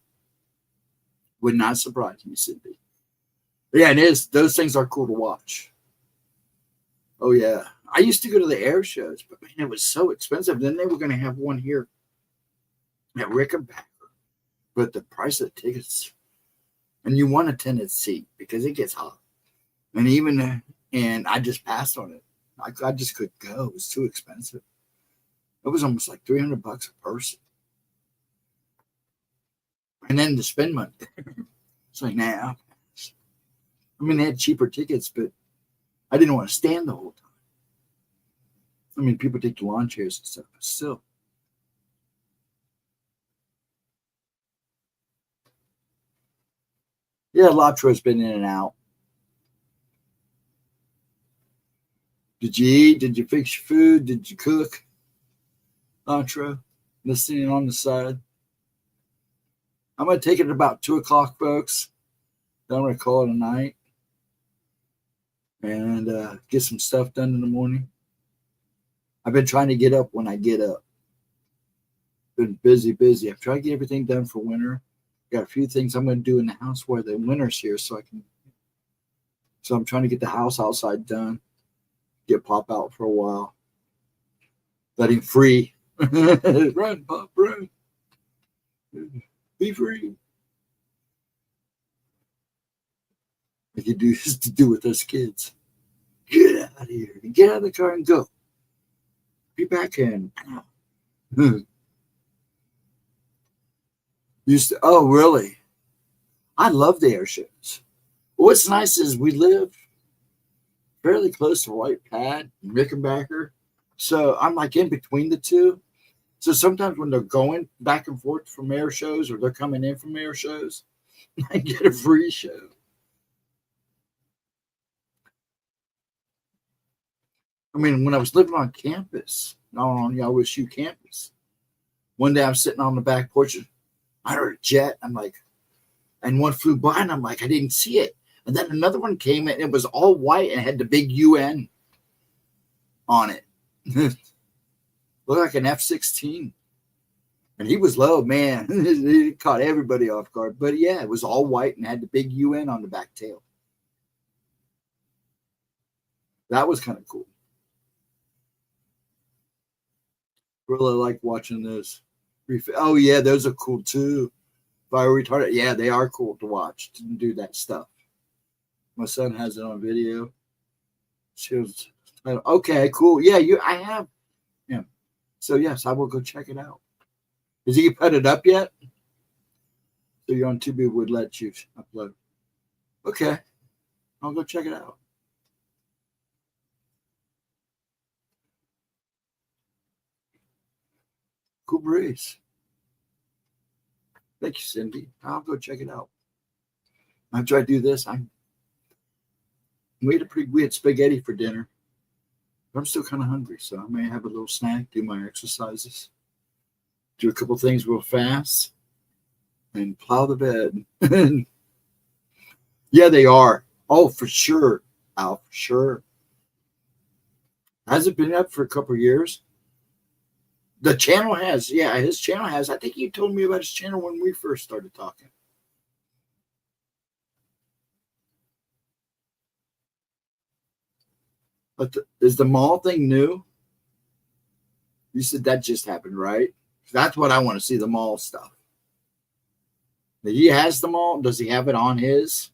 A: Would not surprise me, Cindy. But yeah, it is. Those things are cool to watch. Oh, yeah. I used to go to the air shows, but man, it was so expensive. Then they were going to have one here at Rickenbacker. But the price of the tickets, and you want a tenant seat because it gets hot. And I just passed on it. I just couldn't go. It was too expensive. It was almost like $300 a person. And then to spend money. It's like, nah. I mean, they had cheaper tickets, but I didn't want to stand the whole time. I mean, people take the lawn chairs and stuff, but still. Yeah, Latro's been in and out. Did you eat? Did you fix your food? Did you cook? Latro, listening on the side. I'm going to take it at about 2 o'clock, folks. Then I'm going to call it a night. And get some stuff done in the morning. I've been trying to get up when I get up. Been busy. I'm trying to get everything done for winter. Got a few things I'm going to do in the house where the winter's here so I'm trying to get the house outside done. Get Pop out for a while. Let him free. Run, Pop, run. Be free. Like you do used to do with us kids. Get out of here. Get out of the car and go. Be back in. Oh, really? I love the air shows. What's nice is we live fairly close to White Pad and Rickenbacker. So I'm like in between the two. So sometimes when they're going back and forth from air shows or they're coming in from air shows, I get a free show. I mean, when I was living on campus, not on the OSU campus, one day I'm sitting on the back porch, I heard a jet. I'm like, and one flew by, and I'm like, I didn't see it. And then another one came in, and it was all white and had the big UN on it. Looked like an F-16. And he was low, man. It caught everybody off guard. But yeah, it was all white and had the big UN on the back tail. That was kind of cool. Really like watching those. Oh, yeah, those are cool too. Fire retardant. Yeah, they are cool to watch, to do that stuff. My son has it on video. She was, okay, cool. Yeah, I have. Yeah. So, yes, I will go check it out. Has he put it up yet? So you're on Tubi would let you upload. Okay. I'll go check it out. Cool breeze. Thank you, Cindy. I'll go check it out. After I do this, we had spaghetti for dinner. But I'm still kind of hungry, so I may have a little snack, do my exercises, do a couple things real fast, and plow the bed. Yeah, they are. Oh, for sure, Al, for sure. Has it been up for a couple of years? The channel has. Yeah, his channel has. I think you told me about his channel when we first started talking. But is the mall thing new? You said that just happened, right? That's what I want to see, the mall stuff. He has the mall. Does he have it on his?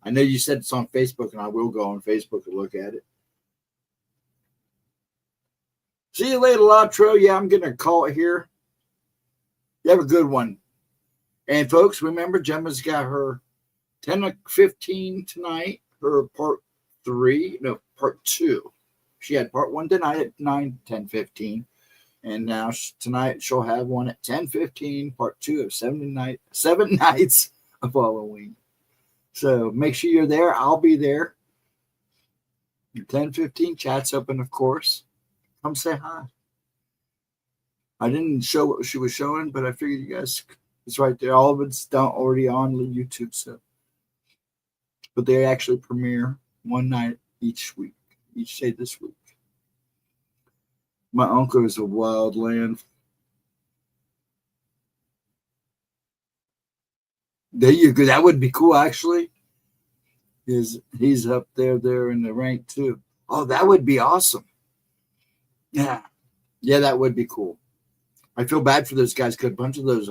A: I know you said it's on Facebook, and I will go on Facebook and look at it. See you later, Latro. Yeah, I'm going to call it here. You have a good one. And, folks, remember, Gemma's got her 10:15 tonight, her part 2. She had part 1 tonight at 10:15. And now tonight she'll have one at 10:15, part 2 of 7 nights of Halloween. So make sure you're there. I'll be there. 10:15, chat's open, of course. Come say hi. I didn't show what she was showing, but I figured you guys, it's right there. All of it's already on YouTube. So, but they actually premiere one night each day this week. My uncle is a wild land. There you go. That would be cool, actually. He's up there in the rank too. Oh, that would be awesome. Yeah, that would be cool. I feel bad for those guys because a bunch of those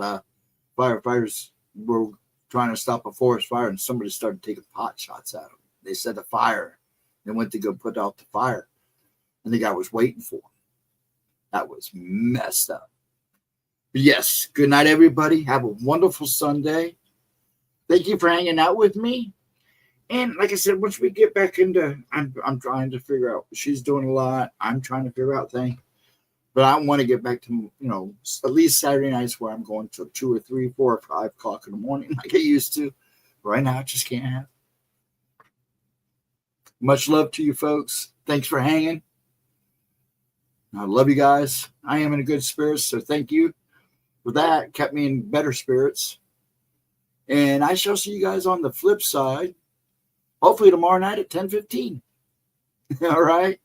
A: firefighters were trying to stop a forest fire, and somebody started taking pot shots at them. They set a fire. They went to go put out the fire, and the guy was waiting for them. That was messed up. But yes, good night, everybody. Have a wonderful Sunday. Thank you for hanging out with me. And like I said, once we get back into, I'm trying to figure out. She's doing a lot. I'm trying to figure out things. But I want to get back to, at least Saturday nights where I'm going till 2 or 3, 4 or 5 o'clock in the morning like I used to. Right now, I just can't have. Much love to you folks. Thanks for hanging. I love you guys. I am in a good spirits, so thank you for that. Kept me in better spirits. And I shall see you guys on the flip side. Hopefully tomorrow night at 10:15. All right.